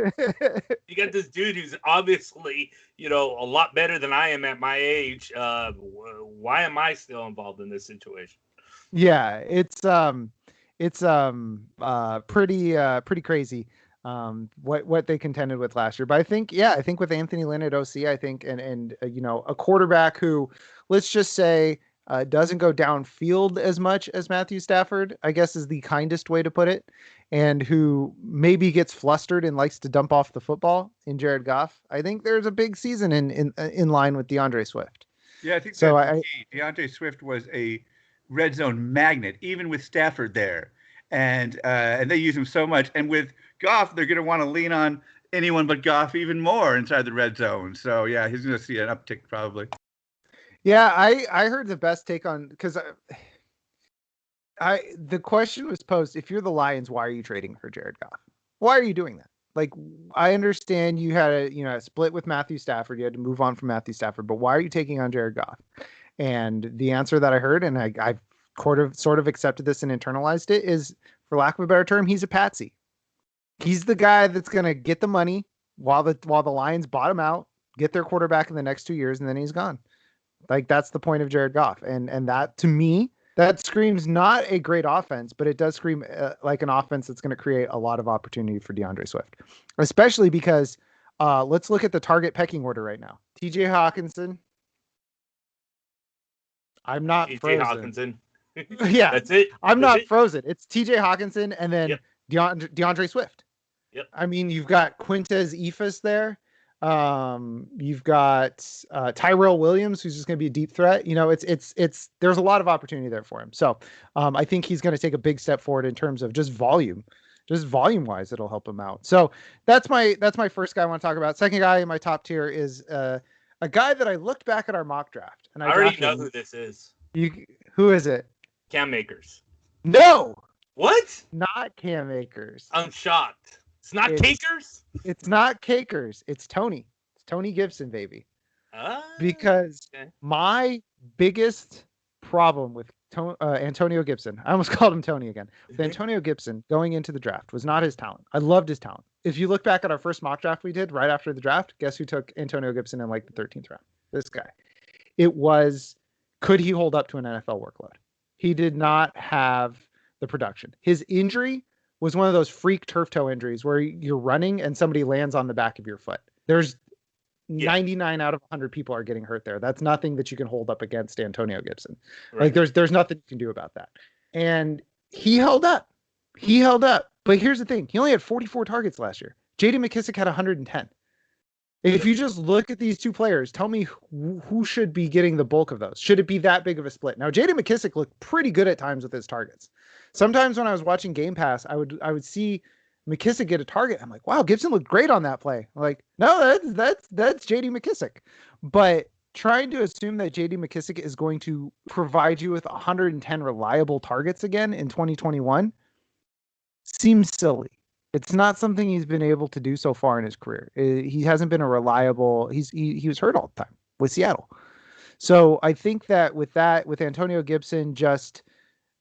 you got this dude who's obviously, a lot better than I am at my age. Why am I still involved in this situation? Yeah, it's pretty crazy. What they contended with last year. But I think with Anthony Lynn at OC, I think, and a quarterback who, let's just say, doesn't go downfield as much as Matthew Stafford, I guess is the kindest way to put it, and who maybe gets flustered and likes to dump off the football in Jared Goff. I think there's a big season in line with DeAndre Swift. Yeah, I think so. DeAndre Swift was a red zone magnet, even with Stafford there, and they use him so much. And with Goff, they're going to want to lean on anyone but Goff even more inside the red zone. So yeah, he's going to see an uptick probably. Yeah, I heard the best take on, because the question was posed, if you're the Lions, why are you trading for Jared Goff? Why are you doing that? Like, I understand you had a split with Matthew Stafford. You had to move on from Matthew Stafford, but why are you taking on Jared Goff? And the answer that I heard, and I've sort of accepted this and internalized it, is, for lack of a better term, he's a patsy. He's the guy that's going to get the money while the Lions bottom out, get their quarterback in the next 2 years, and then he's gone. Like, that's the point of Jared Goff. And that, to me, that screams not a great offense, but it does scream like an offense that's going to create a lot of opportunity for DeAndre Swift, especially because let's look at the target pecking order right now. TJ Hawkinson, I'm not T.J. frozen. Hawkinson. Yeah, That's it. I'm not frozen. It's T.J. Hawkinson and then Yep. DeAndre Swift. Yep. I mean, you've got Quintez Cephas there. You've got Tyrell Williams, who's just going to be a deep threat. You know, it's there's a lot of opportunity there for him. So I think he's going to take a big step forward in terms of just volume wise. It'll help him out. So that's my first guy I want to talk about. Second guy in my top tier is a guy that I looked back at our mock draft and I already know who this is. Who is it? Cam Akers. No. What? Not Cam Akers. I'm shocked. It's not Cakers? It's not Cakers. It's Tony. It's Tony Gibson, baby. Because my biggest problem with Antonio Gibson, I almost called him Tony again, with Antonio Gibson going into the draft was not his talent. I loved his talent. If you look back at our first mock draft we did right after the draft, guess who took Antonio Gibson in like the 13th round? This guy. It was, could he hold up to an NFL workload? He did not have the production. His injury was one of those freak turf toe injuries where you're running and somebody lands on the back of your foot. There's 99 out of 100 people are getting hurt there. That's nothing that you can hold up against Antonio Gibson. Right. Like there's nothing you can do about that. And he held up. But here's the thing. He only had 44 targets last year. J.D. McKissic had 110. If you just look at these two players, tell me who should be getting the bulk of those. Should it be that big of a split? Now, J.D. McKissic looked pretty good at times with his targets. Sometimes when I was watching Game Pass, I would see McKissic get a target. I'm like, wow, Gibson looked great on that play. I'm like, no, that's J.D. McKissic. But trying to assume that J.D. McKissic is going to provide you with 110 reliable targets again in 2021 seems silly. It's not something he's been able to do so far in his career. He hasn't been a reliable. He was hurt all the time with Seattle. So I think that with Antonio Gibson just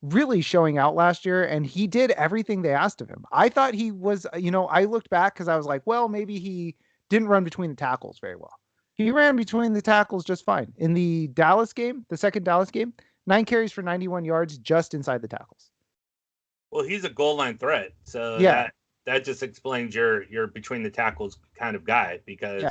really showing out last year, and he did everything they asked of him. I thought he was, I looked back because I was like, well, maybe he didn't run between the tackles very well. He ran between the tackles just fine. In the Dallas game, the second Dallas game, 9 carries for 91 yards just inside the tackles. Well, he's a goal line threat. So that just explains your between the tackles kind of guy, because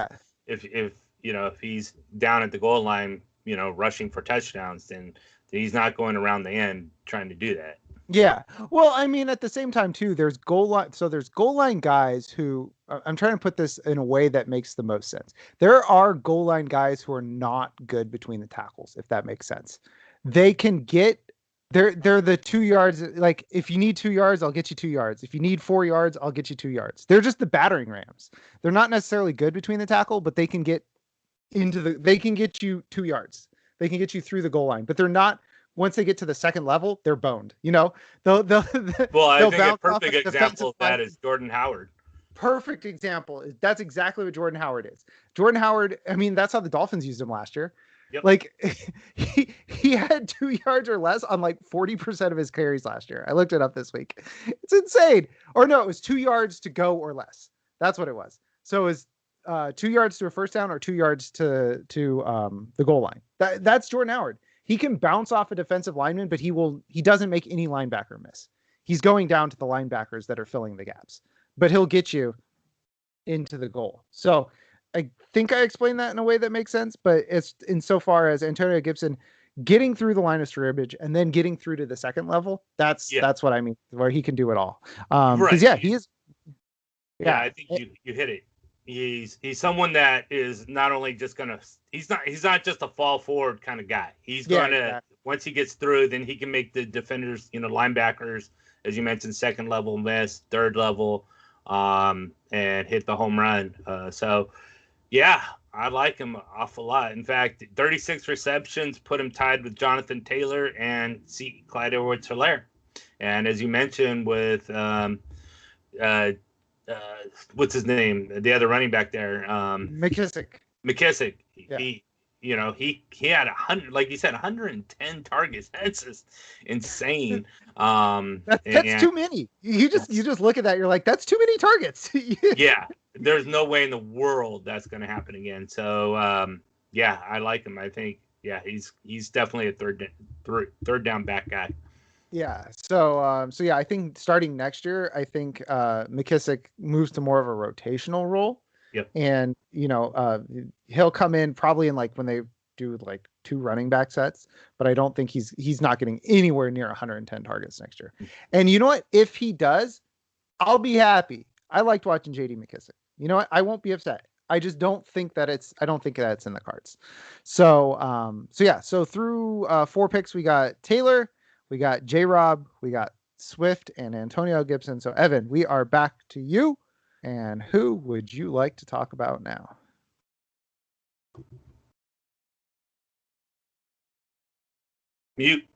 if he's down at the goal line, rushing for touchdowns, then he's not going around the end trying to do that. Yeah. Well, I mean, at the same time too, there's goal line guys who, I'm trying to put this in a way that makes the most sense. There are goal line guys who are not good between the tackles, if that makes sense. They can get, they're the 2 yards. Like if you need 2 yards, I'll get you 2 yards. If you need 4 yards, I'll get you 2 yards. They're just the battering rams. They're not necessarily good between the tackle, but they can get they can get you 2 yards. They can get you through the goal line, but they're not. Once they get to the second level, they're boned. They'll I think a perfect example of that is Jordan Howard. Perfect example. That's exactly what Jordan Howard is. Jordan Howard, I mean, that's how the Dolphins used him last year. Yep. Like he had 2 yards or less on like 40% of his carries last year. I looked it up this week. It's insane. Or no, it was 2 yards to go or less. That's what it was. So it was 2 yards to a first down or 2 yards to the goal line. That's Jordan Howard. He can bounce off a defensive lineman, but he doesn't make any linebacker miss. He's going down to the linebackers that are filling the gaps, but he'll get you into the goal. So I think I explained that in a way that makes sense, but it's insofar as Antonio Gibson getting through the line of scrimmage and then getting through to the second level. That's what I mean, where he can do it all. Because he is. Yeah, I think you hit it. He's someone that is not only just gonna. He's not just a fall forward kind of guy. He's gonna once he gets through, then he can make the defenders, linebackers, as you mentioned, second level miss, third level, and hit the home run. So, yeah, I like him an awful lot. In fact, 36 receptions put him tied with Jonathan Taylor and Clyde Edwards-Helaire. And as you mentioned with what's his name? The other running back there, McKissic. Yeah. He had 100, like you said, 110 targets. That's just insane. That's too many. You just look at that. You're like, that's too many targets. Yeah, there's no way in the world that's going to happen again. So I like him. I think he's definitely a third down back guy. Yeah. So I think starting next year, I think McKissic moves to more of a rotational role. Yep. And he'll come in probably in like when they do like 2 running back sets, but I don't think he's not getting anywhere near 110 targets next year. And you know what? If he does, I'll be happy. I liked watching JD McKissic. You know what? I won't be upset. I just don't think that it's in the cards. So so through 4 picks, we got Taylor, we got J-Rob, we got Swift, and Antonio Gibson. So Evan, we are back to you. And who would you like to talk about now? Mute.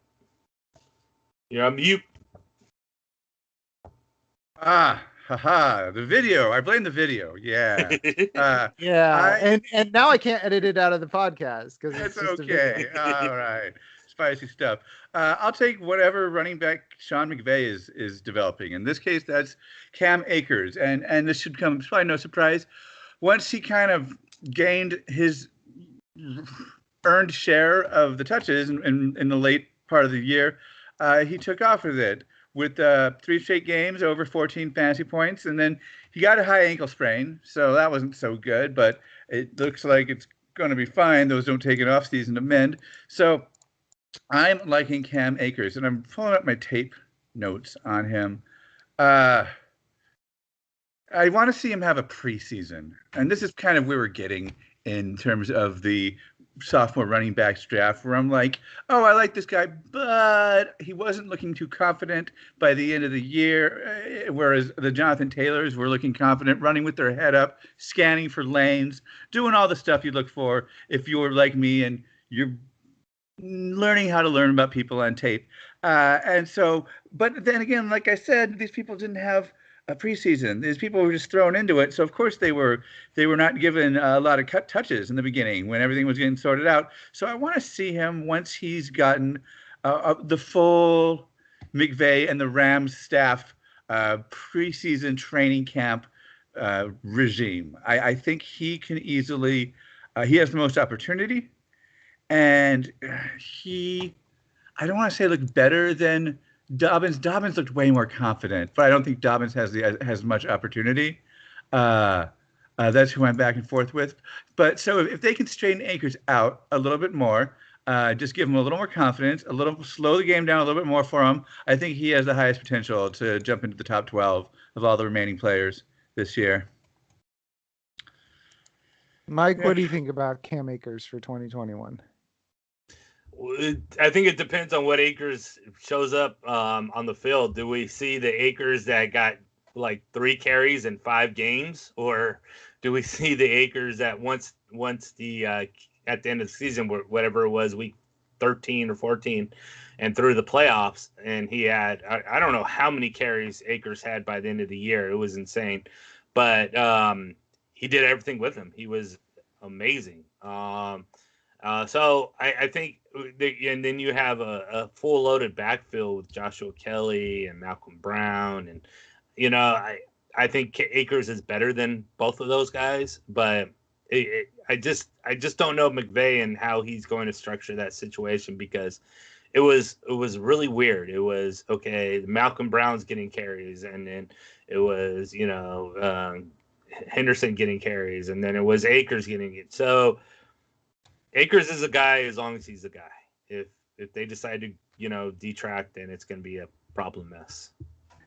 You're on mute. The video. I blame the video. Yeah. And now I can't edit it out of the podcast because it's okay. All right. Spicy stuff. I'll take whatever running back Sean McVay is developing. In this case, that's Cam Akers. And this should come, it's probably no surprise. Once he kind of gained his earned share of the touches in the late part of the year, he took off with it. With 3 straight games, over 14 fantasy points. And then he got a high ankle sprain, so that wasn't so good, but it looks like it's going to be fine. Those don't take an off season to mend. So I'm liking Cam Akers, and I'm pulling up my tape notes on him. I want to see him have a preseason. And this is kind of where we're getting in terms of the sophomore running backs draft, where I'm like, oh, I like this guy, but he wasn't looking too confident by the end of the year, whereas the Jonathan Taylors were looking confident, running with their head up, scanning for lanes, doing all the stuff you look for if you're like me and you're learning how to learn about people on tape. And so, but then again, like I said, these people didn't have a preseason. These people were just thrown into it. So of course they were not given a lot of cut touches in the beginning when everything was getting sorted out. So I want to see him once he's gotten the full McVay and the Rams staff preseason training camp regime. I think he can easily, he has the most opportunity, and I don't want to say look better than Dobbins. Dobbins looked way more confident, but I don't think Dobbins has much opportunity. That's who I'm back and forth with. But so if they can straighten Akers out a little bit more, just give him a little more confidence, slow the game down a little bit more for him, I think he has the highest potential to jump into the top 12 of all the remaining players this year. Mike, what do you think about Cam Akers for 2021? I think it depends on what Akers shows up on the field. Do we see the Akers that got like 3 carries in 5 games, or do we see the Akers that once the at the end of the season, whatever it was, week 13 or 14, and through the playoffs, and he had I don't know how many carries Akers had by the end of the year. It was insane, but he did everything with him. He was amazing. So I think, and then you have a full loaded backfield with Joshua Kelly and Malcolm Brown, and I think Akers is better than both of those guys, but I just don't know McVay and how he's going to structure that situation, because it was really weird. It was okay, Malcolm Brown's getting carries, and then it was Henderson getting carries, and then it was Akers getting it. So Akers is a guy as long as he's a guy. If they decide to detract, then it's going to be a problem mess.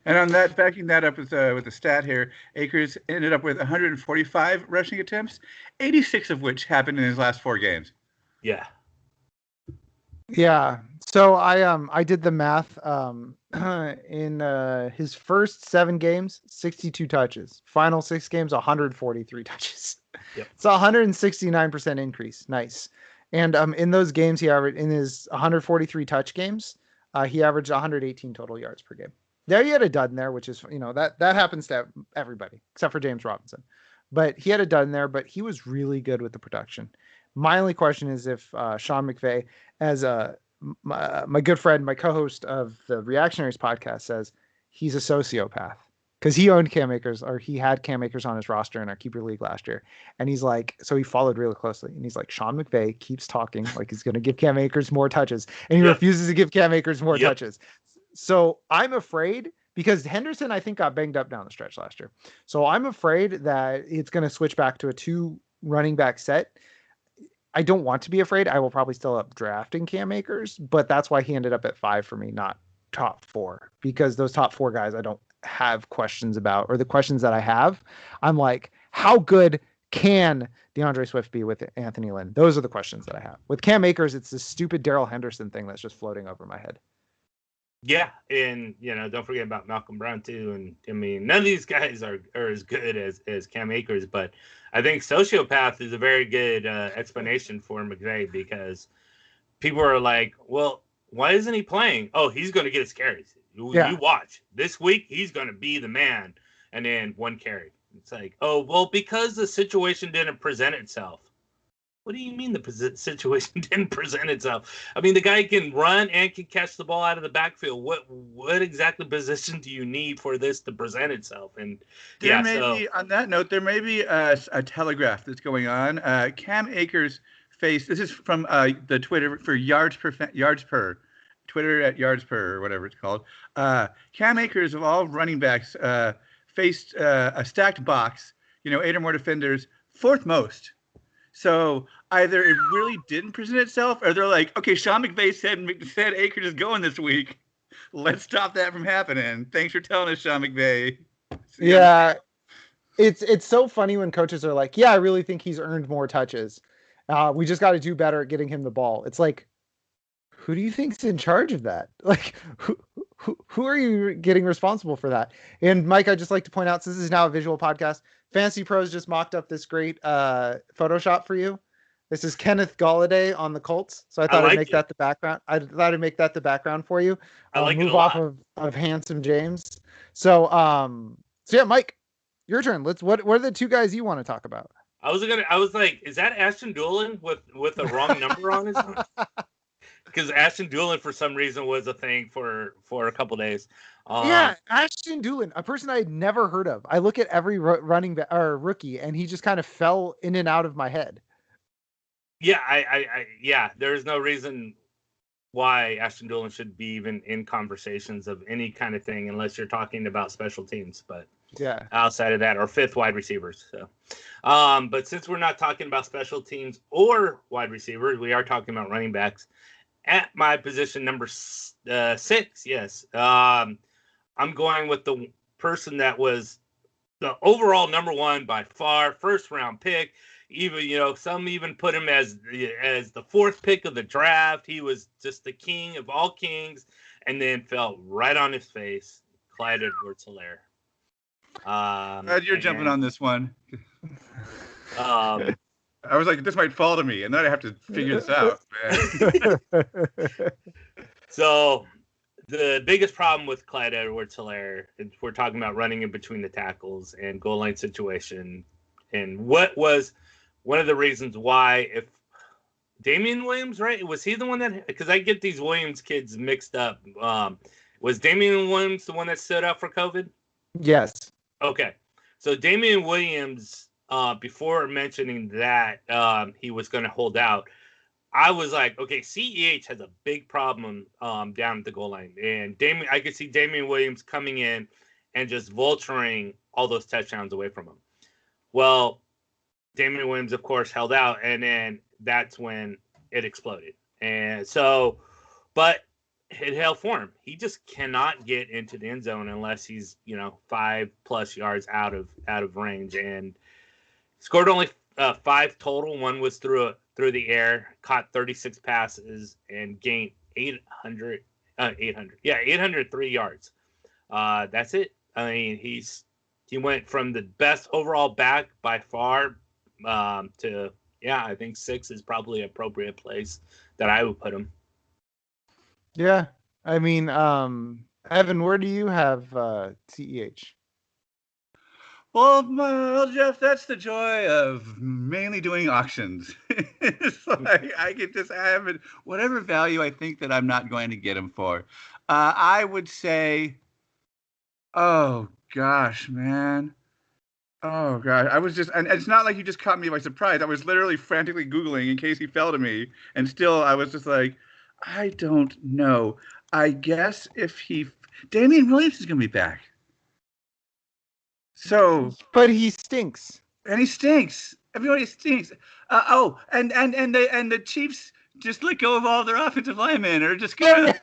And on that, backing that up with the stat here, Akers ended up with 145 rushing attempts, 86 of which happened in his last 4 games. Yeah. Yeah. So I did the math. In his first 7 games, 62 touches. Final 6 games, 143 touches. Yep. It's a 169% increase. Nice. And in those games, he averaged, in his 143 touch games, he averaged 118 total yards per game. There he had a dud in there, which is, that happens to everybody except for James Robinson. But he had a dud in there, but he was really good with the production. My only question is if Sean McVay, as my good friend, my co-host of the Reactionaries podcast, says he's a sociopath, because he owned Cam Akers, or he had Cam Akers on his roster in our keeper league last year. And he's like, so he followed really closely, and he's like, Sean McVay keeps talking like he's going to give Cam Akers more touches, and he refuses to give Cam Akers more touches. So I'm afraid, because Henderson, I think, got banged up down the stretch last year. So I'm afraid that it's going to switch back to a 2 running back set. I don't want to be afraid. I will probably still up drafting Cam Akers, but that's why he ended up at 5 for me, not top 4, because those top 4 guys I don't have questions about, or the questions that I have, I'm like, how good can DeAndre Swift be with Anthony Lynn? Those are the questions that I have. With Cam Akers, it's this stupid Darrell Henderson thing that's just floating over my head. Yeah, and don't forget about Malcolm Brown too. And I mean, none of these guys are as good as Cam Akers, but I think sociopath is a very good explanation for McVay, because people are like, well, why isn't he playing? Oh, he's going to get his carries. You watch. This week, he's going to be the man. And then 1 carry. It's like, oh, well, because the situation didn't present itself. What do you mean the situation didn't present itself? I mean, the guy can run and can catch the ball out of the backfield. What exactly position do you need for this to present itself? And on that note, there may be a telegraph that's going on. Cam Akers faced. This is from the Twitter for yards per Twitter at yards per, or whatever it's called. Cam Akers, of all running backs, faced a stacked box. 8 or more defenders, 4th most. So either it really didn't present itself, or they're like, okay, Sean McVay said Akers is going this week. Let's stop that from happening. Thanks for telling us, Sean McVay. Yeah, it's so funny when coaches are like, yeah, I really think he's earned more touches. We just got to do better at getting him the ball. It's like, who do you think's in charge of that? Like, who are you getting responsible for that? And Mike, I'd just like to point out, since this is now a visual podcast, Fantasy Pros just mocked up this great Photoshop for you. This is Kenneth Golladay on the Colts. So I thought I'd make that the background. I thought I'd make that the background for you. Move off of Handsome James. So yeah, Mike, your turn. What are the 2 guys you want to talk about? I was like, is that Ashton Dulin with a wrong number on his arm? Because Ashton Dulin, for some reason, was a thing for a couple days. Yeah, Ashton Dulin, a person I had never heard of. I look at every running back or rookie, and he just kind of fell in and out of my head. Yeah, there's no reason why Ashton Dulin should be even in conversations of any kind of thing, unless you're talking about special teams. But yeah, outside of that, or 5th wide receivers. So, but since we're not talking about special teams or wide receivers, we are talking about running backs. At my position number 6, yes, I'm going with the person that was the overall number 1 by far, 1st round pick. Even some even put him as the 4th pick of the draft. He was just the king of all kings, and then fell right on his face. Clyde Edwards-Helaire. Glad you're jumping on this one. I was like, this might fall to me, and then I have to figure this out. So the biggest problem with Clyde Edwards-Helaire is we're talking about running in between the tackles and goal line situation. And what was one of the reasons why, if Damian Williams, right? Was he the one that, because I get these Williams kids mixed up. Was Damian Williams the one that stood out for COVID? Yes. Okay. So Damian Williams, before mentioning that he was going to hold out, I was like, okay, CEH has a big problem down at the goal line. And I could see Damian Williams coming in and just vulturing all those touchdowns away from him. Well, Damian Williams, of course, held out, and then that's when it exploded. And so, but it held for him. He just cannot get into the end zone unless he's 5+ yards out of range. And scored only 5 total. One was through the air, caught 36 passes, and gained 803 yards. That's it. I mean, he went from the best overall back by far to, I think 6 is probably an appropriate place that I would put him. Yeah. I mean, Evan, where do you have CEH? Well, Jeff, that's the joy of mainly doing auctions. It's like I can just have it, whatever value I think that I'm not going to get him for. I would say, oh gosh, man. Oh gosh, I was just, and it's not like you just caught me by surprise. I was literally frantically Googling in case he fell to me, and still I was just like, I don't know. I guess Damian Williams is going to be back. So, but he stinks. And he stinks. Everybody stinks. And the Chiefs just let go of all their offensive linemen, or just gonna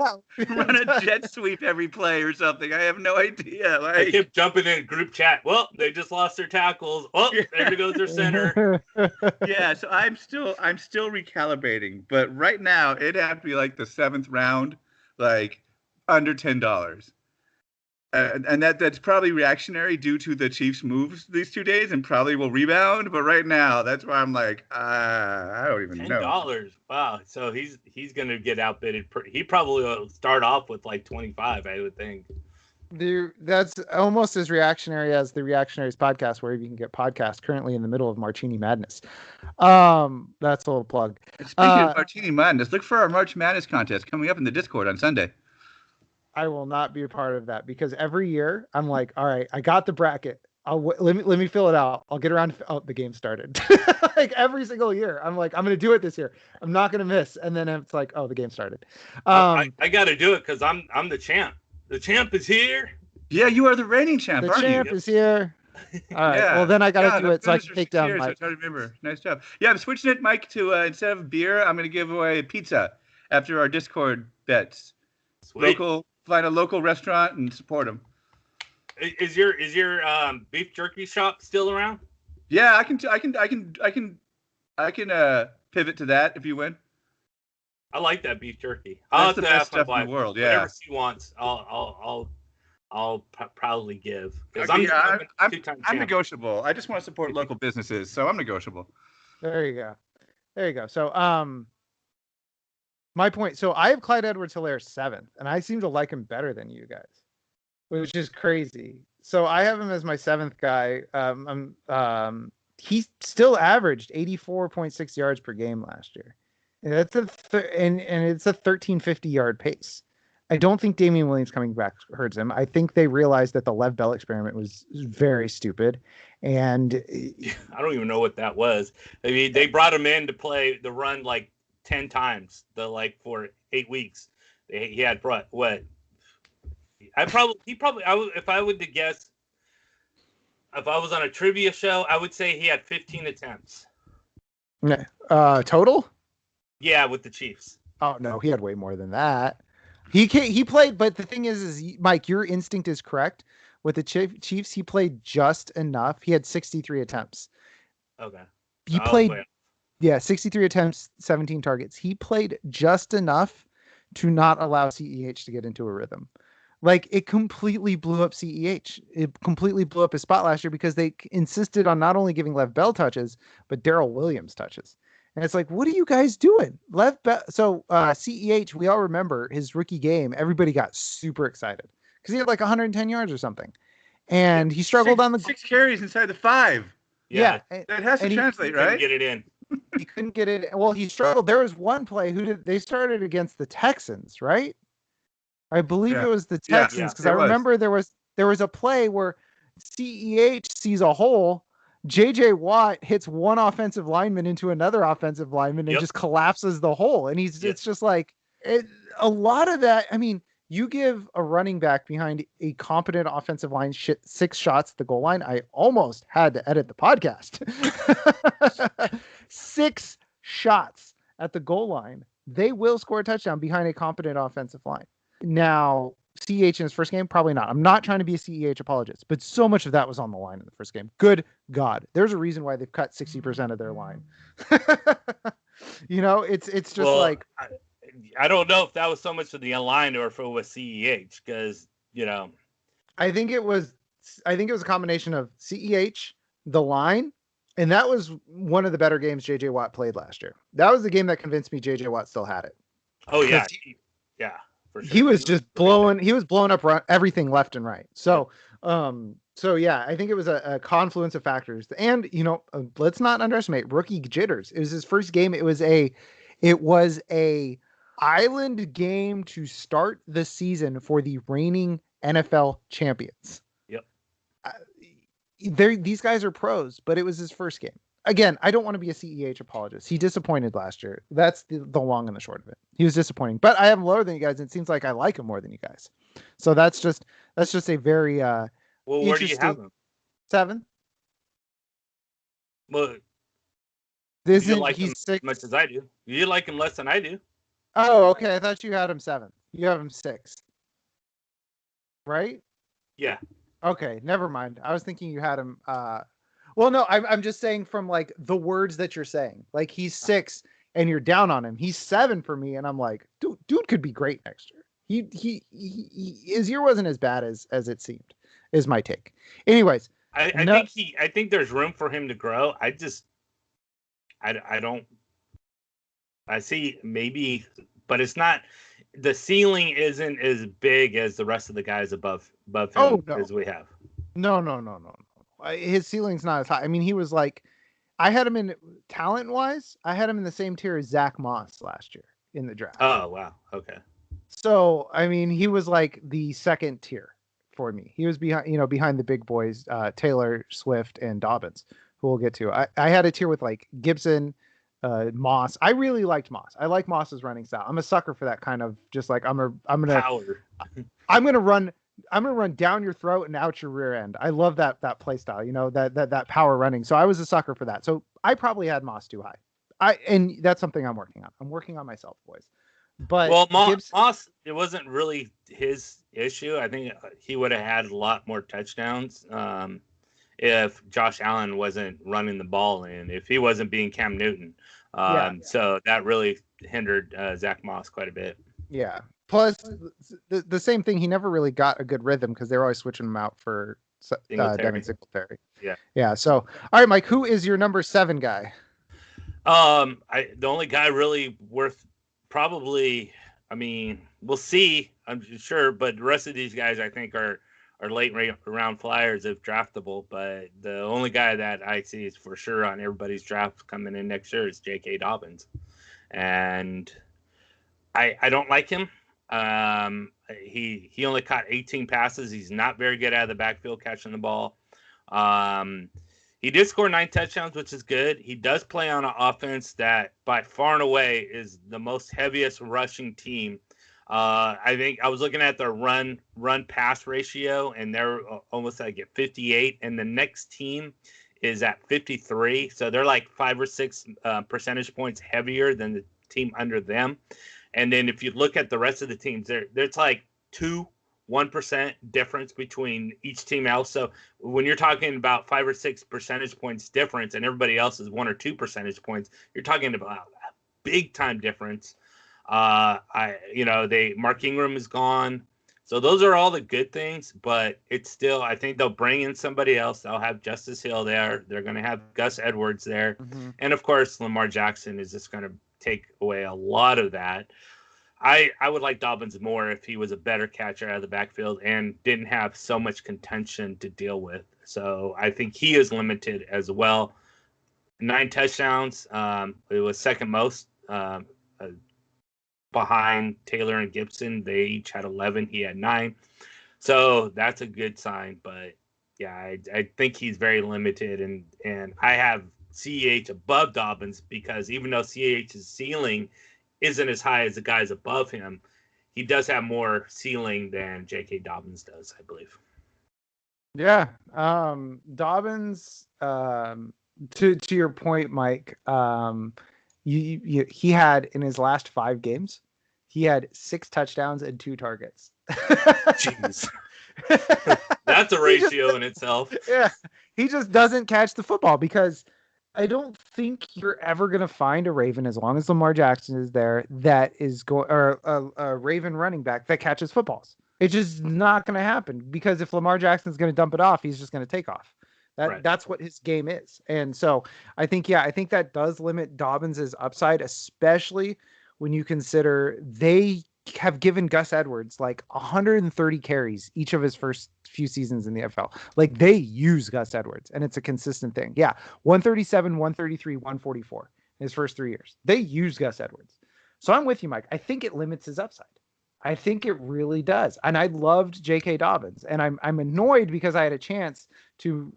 run a jet sweep every play or something. I have no idea. I kept jumping in group chat. Well, they just lost their tackles. Oh, there goes their center. Yeah, so I'm still recalibrating, but right now it'd have to be like the 7th round, like under $10. And that's probably reactionary due to the Chiefs' moves these 2 days, and probably will rebound. But right now, that's why I'm like, I don't even know. $10. Wow. So he's gonna get outbidded. He probably will start off with like 25, I would think. That's almost as reactionary as the Reactionaries podcast, where you can get podcasts currently in the middle of Martini Madness. That's a little plug. Speaking of Martini Madness, look for our March Madness contest coming up in the Discord on Sunday. I will not be a part of that, because every year I'm like, all right, I got the bracket. Let me fill it out. I'll get around. Oh, the game started. Like every single year, I'm like, I'm going to do it this year. I'm not going to miss. And then it's like, oh, the game started. I got to do it because I'm the champ. The champ is here. Yeah, you are the reigning champ. The champ is here. All right. Yeah. Well, then I got to do it so I can take down Mike. I remember. Nice job. Yeah, I'm switching it, Mike, to instead of beer, I'm going to give away pizza after our Discord bets. Sweet. Find a local restaurant and support them. Is your beef jerky shop still around? Yeah, I can pivot to that if you win. I like that beef jerky. That's the best stuff in the world. Yeah. Whatever she wants, I'll proudly give. I'm negotiable. I just want to support local businesses, so I'm negotiable. There you go. So my point. So I have Clyde Edwards-Helaire 7th, and I seem to like him better than you guys, which is crazy. So I have him as my 7th guy. He still averaged 84.6 yards per game last year. And that's and it's a 1350 yard pace. I don't think Damian Williams coming back hurts him. I think they realized that the Lev Bell experiment was very stupid, and I don't even know what that was. I mean, they brought him in to play the run like 10 times for 8 weeks. He had what? If I would to guess, if I was on a trivia show, I would say he had 15 attempts. Total? Yeah, with the Chiefs. Oh no, he had way more than that. He played, but the thing is Mike, your instinct is correct. With the Chiefs, he played just enough. He had 63 attempts. Okay. He played 63 attempts, 17 targets. He played just enough to not allow CEH to get into a rhythm. Like, it completely blew up CEH. It completely blew up his spot last year because they insisted on not only giving Lev Bell touches, but Darrell Williams touches. And it's like, what are you guys doing? CEH, we all remember his rookie game. Everybody got super excited because he had like 110 yards or something. And he struggled on the 6 carries inside the 5. Yeah. That has to translate, right? Get it in. He couldn't get it. Well, he struggled. There was one play they started against the Texans, right? I believe it was the Texans because I remember there was a play where CEH sees a hole. JJ Watt hits one offensive lineman into another offensive lineman and just collapses the hole. And it's just like a lot of that. I mean, you give a running back behind a competent offensive line 6 shots at the goal line. I almost had to edit the podcast. 6 shots at the goal line. They will score a touchdown behind a competent offensive line. Now, CEH in his first game, probably not. I'm not trying to be a CEH apologist, but so much of that was on the line in the first game. Good God. There's a reason why they've cut 60% of their line. It's just I don't know if that was so much of the line or if it was CEH because, I think it was a combination of CEH, the line, and that was one of the better games JJ Watt played last year. That was the game that convinced me JJ Watt still had it. Oh, yeah. For sure. He was just blowing up everything left and right. So I think it was a confluence of factors. And, let's not underestimate rookie jitters. It was his first game. It was a island game to start the season for the reigning NFL champions. Yep. These guys are pros, but it was his first game. Again, I don't want to be a CEH apologist. He disappointed last year. That's the long and the short of it. He was disappointing, but I have him lower than you guys. And it seems like I like him more than you guys. So that's just a very well, where do you have him? 7. Well, You like him he's as 6? much as I do. You like him less than I do. Oh, okay. I thought you had him 7. You have him 6, right? Yeah. Okay, never mind. I was thinking you had him. Well, no, I'm just saying from like the words that you're saying. Like he's 6, and you're down on him. He's 7 for me, and I'm like, dude could be great next year. His year wasn't as bad as it seemed. Is my take. Anyways, I think there's room for him to grow. I don't. I see maybe, but it's not. The ceiling isn't as big as the rest of the guys above him as we have. No. His ceiling's not as high. I mean, he was like, I had him in talent wise. I had him in the same tier as Zach Moss last year in the draft. Oh wow, okay. So I mean, he was like the second tier for me. He was behind the big boys, Taylor Swift and Dobbins, who we'll get to. I had a tier with like Gibson, Moss. I really liked Moss. I like Moss's running style. I'm a sucker for that kind of just like I'm gonna run down your throat and out your rear end. I love that play style. That power running. So I was a sucker for that. So I probably had Moss too high. And that's something I'm working on. I'm working on myself, boys. But Moss, it wasn't really his issue. I think he would have had a lot more touchdowns if Josh Allen wasn't running the ball and if he wasn't being Cam Newton. So that really hindered Zach Moss quite a bit. Yeah. Plus, the same thing. He never really got a good rhythm because they were always switching him out for Devin Singletary. Yeah. So, all right, Mike, who is your number 7 guy? The only guy really worth probably. I mean, we'll see. I'm sure, but the rest of these guys I think are late round flyers if draftable. But the only guy that I see is for sure on everybody's draft coming in next year is J.K. Dobbins, and I don't like him. He only caught 18 passes. He's not very good out of the backfield catching the ball. He did score 9 touchdowns, which is good. He does play on an offense that by far and away is the most heaviest rushing team. I think I was looking at their run pass ratio, and they're almost like at 58, and the next team is at 53. So they're like 5 or 6 percentage points heavier than the team under them. And then if you look at the rest of the teams, there's like 1% difference between each team else. So when you're talking about 5 or 6 percentage points difference and everybody else is 1 or 2 percentage points, you're talking about a big time difference. Mark Ingram is gone. So those are all the good things, but it's still, I think they'll bring in somebody else. They'll have Justice Hill there. They're going to have Gus Edwards there. Mm-hmm. And of course, Lamar Jackson is just going to take away a lot of that. I would like Dobbins more if he was a better catcher out of the backfield and didn't have so much contention to deal with. So I think he is limited as well. 9 touchdowns. It was second most behind Taylor and Gibson. They each had 11. He had 9. So that's a good sign. But yeah, I think he's very limited. And I have CEH above Dobbins because even though CEH's ceiling isn't as high as the guys above him, he does have more ceiling than J.K. Dobbins does, I believe. Yeah. Dobbins, to your point, Mike, he had in his last 5 games, he had 6 touchdowns and 2 targets. Jeez. That's a ratio in itself. Yeah. He just doesn't catch the football because I don't think you're ever going to find a Raven as long as Lamar Jackson is there that is or a Raven running back that catches footballs. It's just not going to happen because if Lamar Jackson's going to dump it off, he's just going to take off. That's what his game is. And so I think that does limit Dobbins' upside, especially when you consider they have given Gus Edwards like 130 carries each of his first few seasons in the NFL. Like they use Gus Edwards and it's a consistent thing. Yeah. 137, 133, 144 in his first 3 years. They use Gus Edwards. So I'm with you, Mike. I think it limits his upside. I think it really does. And I loved J.K. Dobbins and I'm annoyed because I had a chance to,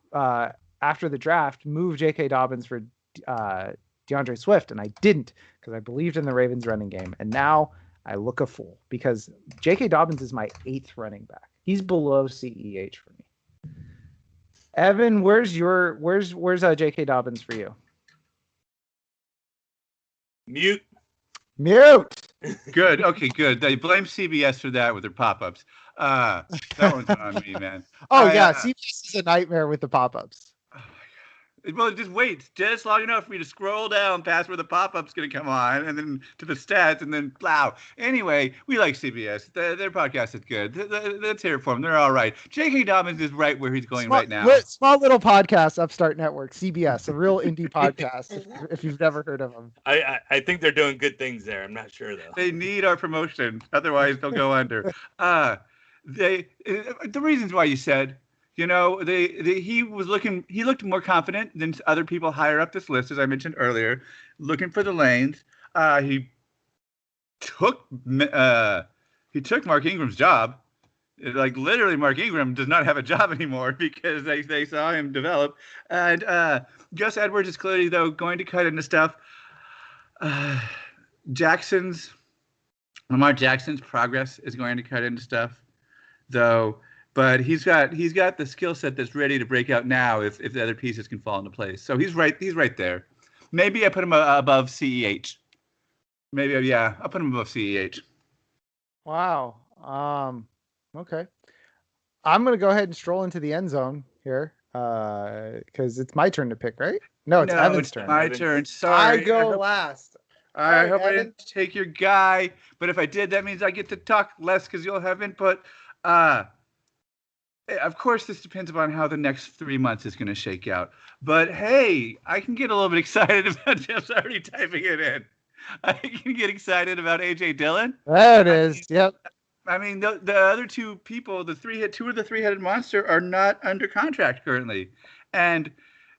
after the draft, move J.K. Dobbins for DeAndre Swift. And I didn't because I believed in the Ravens running game. And now I look a fool because J.K. Dobbins is my 8th running back. He's below CEH for me. Evan, where's J.K. Dobbins for you? Mute. Good. Okay, good. They blame CBS for that with their pop-ups. That one's on me, man. CBS is a nightmare with the pop-ups. Well, just wait just long enough for me to scroll down past where the pop-up's going to come on, and then to the stats, and then plow. Anyway, we like CBS. Their podcast is good. Let's hear it for them. They're all right. J.K. Dobbins is right where he's going right now. Small little podcast, Upstart Network, CBS, a real indie podcast, if you've never heard of them. I think they're doing good things there. I'm not sure, though. They need our promotion. Otherwise, they'll go under. The reasons why you said... he looked more confident than other people higher up this list, as I mentioned earlier, looking for the lanes. He took Mark Ingram's job. Like, literally, Mark Ingram does not have a job anymore because they saw him develop. And Gus Edwards is clearly, though, going to cut into stuff. Lamar Jackson's progress is going to cut into stuff, though. But he's got the skill set that's ready to break out now if the other pieces can fall into place. So he's right there. Maybe I put him above CEH. I'll put him above CEH. Wow. Okay. I'm gonna go ahead and stroll into the end zone here, because it's my turn to pick, right? No, it's Evan's turn. My turn. Sorry. I go last. I hope I didn't take your guy, but if I did, that means I get to talk less because you'll have input. Of course, this depends upon how the next 3 months is going to shake out. But hey, I can get a little bit excited about Jeff's already typing it in. I can get excited about A.J. Dillon. There it is. Yep. I mean, the other two people, two of the three-headed monster, are not under contract currently. And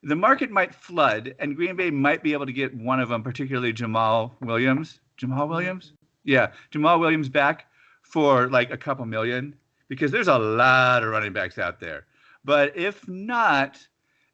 the market might flood, and Green Bay might be able to get one of them, particularly Jamal Williams. Yeah, Jamal Williams back for like a couple million. Because there's a lot of running backs out there. But if not,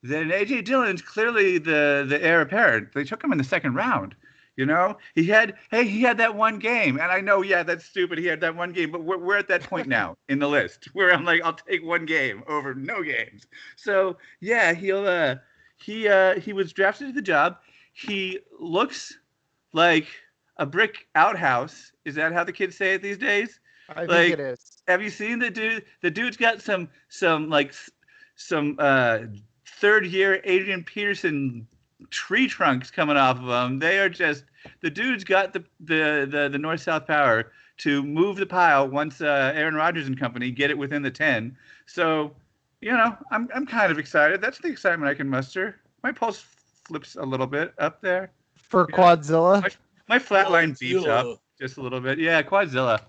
then A.J. Dillon's clearly the heir apparent. They took him in the second round. He had that one game. And I know, that's stupid. He had that one game. But we're at that point now in the list where I'm like, I'll take one game over no games. So, yeah, he was drafted to the job. He looks like a brick outhouse. Is that how the kids say it these days? I think it is. Have you seen the dude? The dude's got some third year Adrian Peterson tree trunks coming off of him. They are just, the dude's got the north south power to move the pile once Aaron Rodgers and company get it within the 10. So, I'm kind of excited. That's the excitement I can muster. My pulse flips a little bit up there. For Quadzilla? My flat line beeps up just a little bit. Yeah, Quadzilla.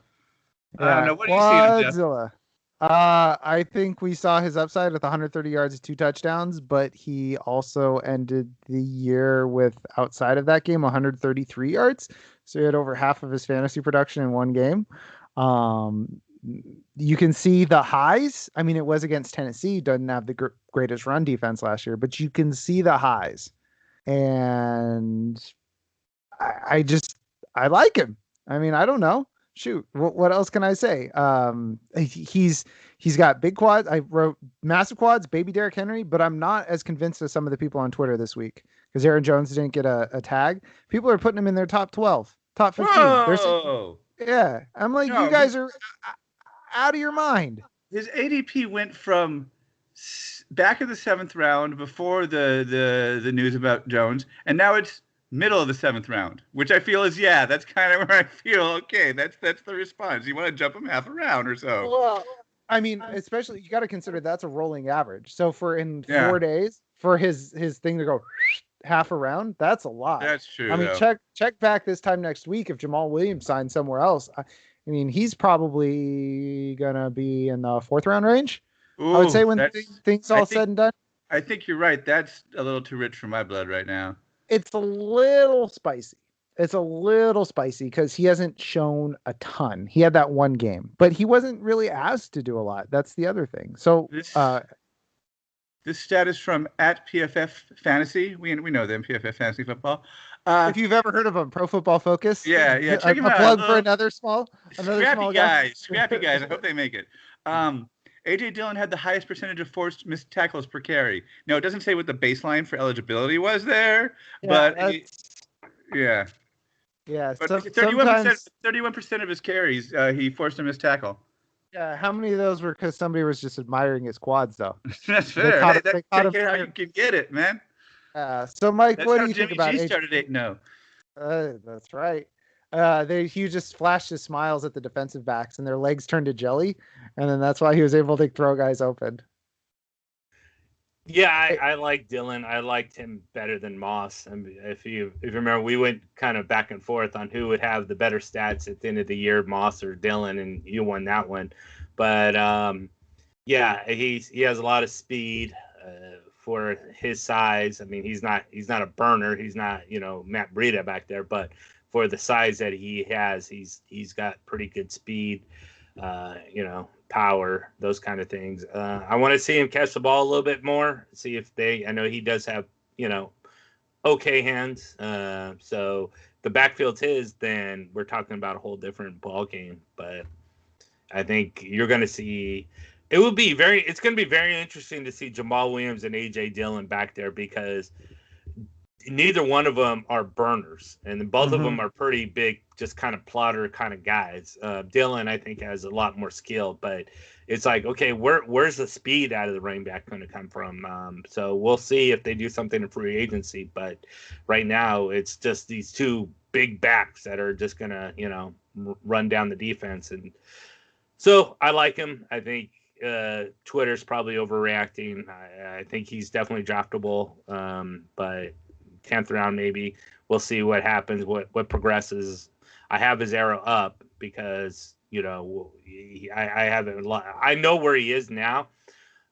Yeah, I don't know. What do you see, Jeff? I think we saw his upside with 130 yards and 2 touchdowns, but he also ended the year with, outside of that game, 133 yards. So he had over half of his fantasy production in one game. You can see the highs. I mean, it was against Tennessee. Doesn't have the greatest run defense last year, but you can see the highs. And I like him. I mean, I don't know. Shoot, what else can I say? He's got big quads. I wrote massive quads, baby Derrick Henry, but I'm not as convinced as some of the people on Twitter this week because Aaron Jones didn't get a tag. People are putting him in their top 12, top 15. Whoa! Yeah, I'm like, you guys are out of your mind. His ADP went from back of the 7th round before the news about Jones, and now it's middle of the 7th round, which I feel is, that's kind of where I feel, okay, that's the response. You want to jump him half a round or so. Well, I mean, especially, you got to consider that's a rolling average. So for 4 days, for his thing to go half a round, that's a lot. That's true. I mean, check back this time next week if Jamal Williams signs somewhere else. I mean, he's probably going to be in the 4th round range. Ooh, I would say when things all said and done. I think you're right. That's a little too rich for my blood right now. It's a little spicy. Because he hasn't shown a ton. He had that one game, but he wasn't really asked to do a lot. That's the other thing. So this stat is from @PFF Fantasy. We know them, PFF Fantasy Football. If you've ever heard of them, Pro Football Focus. Yeah. Check him out. Plug for another small guy. Scrappy guys. I hope they make it. A.J. Dillon had the highest percentage of forced missed tackles per carry. No, it doesn't say what the baseline for eligibility was there, but Yeah, But so, 31%, sometimes. 31% of his carries, he forced a missed tackle. Yeah, how many of those were because somebody was just admiring his quads, though? That's They fair. caught Hey, him. that's They caught him. how you can get it, man. So, Mike, That's what do how you think Jimmy about G AJ? started 8-0. That's right. He just flashed his smiles at the defensive backs, and their legs turned to jelly, and then that's why he was able to throw guys open. Yeah, I like Dylan. I liked him better than Moss. I mean, if you remember, we went kind of back and forth on who would have the better stats at the end of the year, Moss or Dylan, and you won that one. But yeah, he has a lot of speed for his size. I mean, he's not a burner. He's not Matt Breida back there, but for the size that he has, he's got pretty good speed. Power, those kind of things. I want to see him catch the ball a little bit more. See if I know he does have okay hands. So the backfield's his, then we're talking about a whole different ball game. But I think you're going to see. It's going to be very interesting to see Jamal Williams and AJ Dillon back there because neither one of them are burners, and both of them are pretty big, just kind of plotter kind of guys. Dylan, I think, has a lot more skill, but it's like, okay, where's the speed out of the running back going to come from? So we'll see if they do something in free agency, but right now it's just these two big backs that are just going to, run down the defense. And so I like him. I think Twitter's probably overreacting. I think he's definitely draftable, but 10th round maybe. We'll see what happens, what progresses. I have his arrow up because I have it. I know where he is now,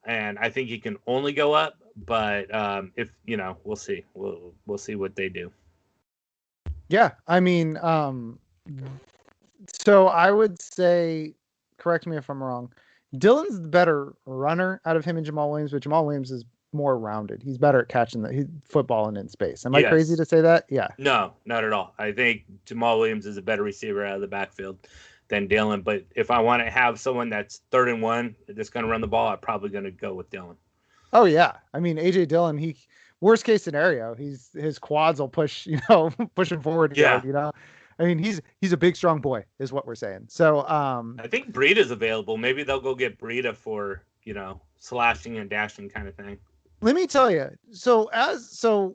and I think he can only go up. But if we'll see. We'll see what they do. Yeah, I mean, so I would say, correct me if I'm wrong, Dylan's the better runner out of him and Jamal Williams, but Jamal Williams is more rounded. He's better at catching the footballing in space. Am I crazy to say that? Yeah. No, not at all. I think Jamal Williams is a better receiver out of the backfield than Dylan. But if I want to have someone that's 3rd and 1 that's going to run the ball, I'm probably going to go with Dylan. Oh yeah. I mean, AJ Dillon, worst case scenario, his quads will push, push him forward. Yeah. I mean, he's a big, strong boy, is what we're saying. So I think Breida's available. Maybe they'll go get Breida for slashing and dashing kind of thing. Let me tell you. So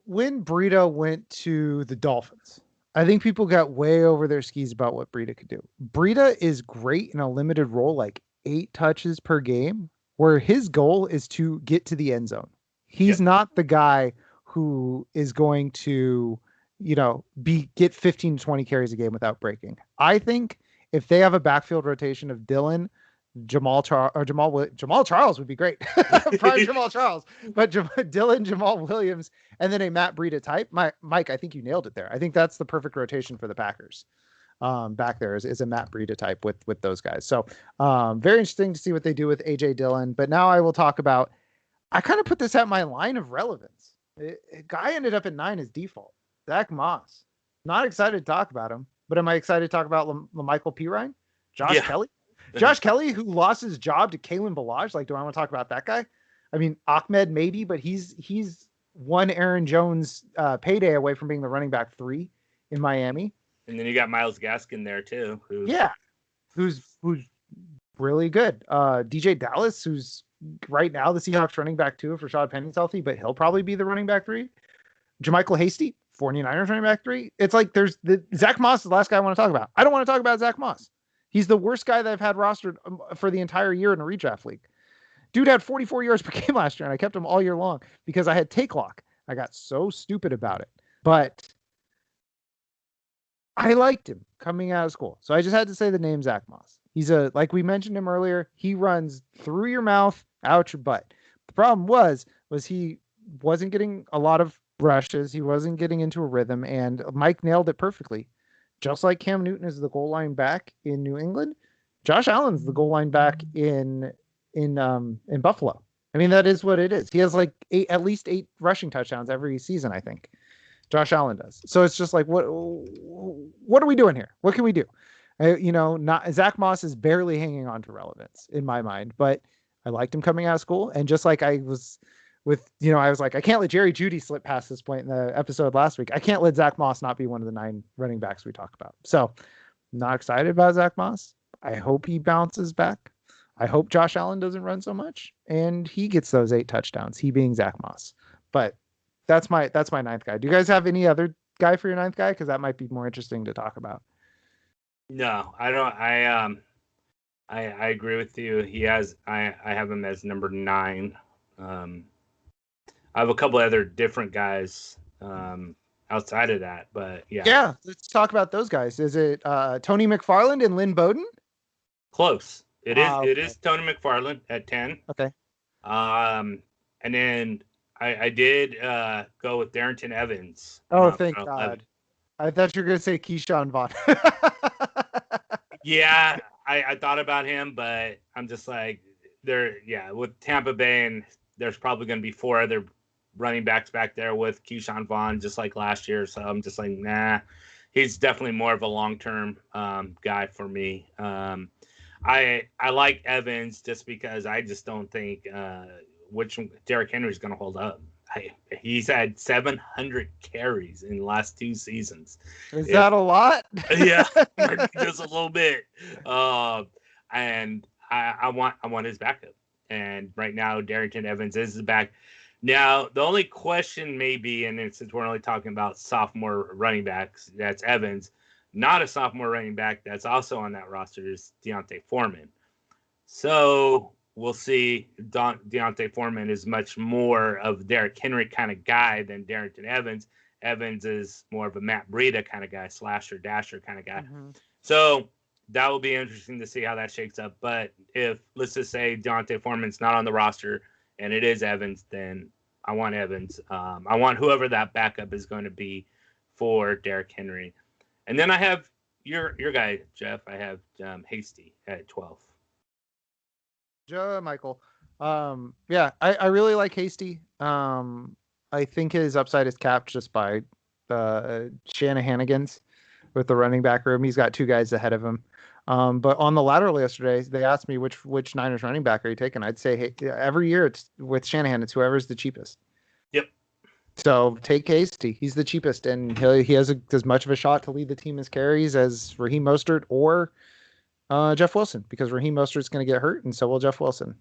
when Breida went to the Dolphins, I think people got way over their skis about what Breida could do. Breida is great in a limited role, like 8 touches per game, where his goal is to get to the end zone. He's not the guy who is going to, get 15 to 20 carries a game without breaking. I think if they have a backfield rotation of Dylan, Jamal Charles would be great. Prime Jamal Charles, but Dylan, Jamal Williams, and then a Matt Breida type. Mike, I think you nailed it there. I think that's the perfect rotation for the Packers. Back there is a Matt Breida type with those guys. So very interesting to see what they do with AJ Dillon. But now I will talk about. I kind of put this at my line of relevance. A guy ended up at 9 as default. Zach Moss. Not excited to talk about him, but am I excited to talk about LaMichael Pirine? Josh Kelly? Josh Kelly, who lost his job to Kalen Ballage. Like, do I want to talk about that guy? I mean, Ahmed maybe, but he's one Aaron Jones payday away from being the running back 3 in Miami. And then you got Myles Gaskin there too. Who's really good. DJ Dallas, who's right now the Seahawks running back 2 if Rashad Penny's healthy, but he'll probably be the running back 3. JaMychal Hasty, 49ers running back 3. It's like there's Zach Moss is the last guy I want to talk about. I don't want to talk about Zach Moss. He's the worst guy that I've had rostered for the entire year in a redraft league. Dude had 44 yards per game last year, and I kept him all year long because I had take lock. I got so stupid about it. But I liked him coming out of school. So I just had to say the name Zach Moss. He's like we mentioned him earlier, he runs through your mouth, out your butt. The problem was he wasn't getting a lot of rushes. He wasn't getting into a rhythm, and Mike nailed it perfectly. Just like Cam Newton is the goal line back in New England, Josh Allen's the goal line back in Buffalo. I mean, that is what it is. He has like at least 8 rushing touchdowns every season, I think. Josh Allen does. So it's just like, what are we doing here? What can we do? Not Zach Moss is barely hanging on to relevance in my mind, but I liked him coming out of school. And just like I was I was like, I can't let Jerry Jeudy slip past this point in the episode last week. I can't let Zach Moss not be one of the 9 running backs we talk about. So not excited about Zach Moss. I hope he bounces back. I hope Josh Allen doesn't run so much and he gets those 8 touchdowns, he being Zach Moss. But that's my 9th guy. Do you guys have any other guy for your 9th guy? Because that might be more interesting to talk about. No, I don't. I agree with you. I have him as number 9. I have a couple other different guys outside of that, but yeah. Yeah, let's talk about those guys. Is it Tony McFarland and Lynn Bowden? Close. It is Tony McFarland at 10. Okay. And then I did go with Darrington Evans. Oh, thank God. 11. I thought you were going to say Keyshawn Vaughn. Yeah, I thought about him, but I'm just like, with Tampa Bay, and there's probably going to be 4 other running backs back there with Keyshawn Vaughn, just like last year. So I'm just like, nah, he's definitely more of a long-term guy for me. I like Evans just because I just don't think Derrick Henry's going to hold up. He's had 700 carries in the last 2 seasons. Is that a lot? Yeah, just a little bit. And I want his backup. And right now, Darrington Evans is the back. Now, the only question may be, and since we're only talking about sophomore running backs, that's Evans. Not a sophomore running back that's also on that roster is Deontay Foreman. So we'll see. Deontay Foreman is much more of Derrick Henry kind of guy than Darrington Evans. Evans is more of a Matt Breida kind of guy, slasher, dasher kind of guy. Mm-hmm. So that will be interesting to see how that shakes up. But if, let's just say, Deontay Foreman's not on the roster and it is Evans, then I want Evans. I want whoever that backup is going to be for Derrick Henry. And then I have your guy, Jeff. I have Hasty at 12. Michael. Yeah, I really like Hasty. I think his upside is capped just by Shanahanigans with the running back room. He's got 2 guys ahead of him. But on the lateral yesterday, they asked me which Niners running back are you taking? I'd say, hey, every year it's with Shanahan, it's whoever's the cheapest. Yep. So take Hasty. He's the cheapest, and he has as much of a shot to lead the team as carries as Raheem Mostert or Jeff Wilson, because Raheem Mostert's going to get hurt, and so will Jeff Wilson.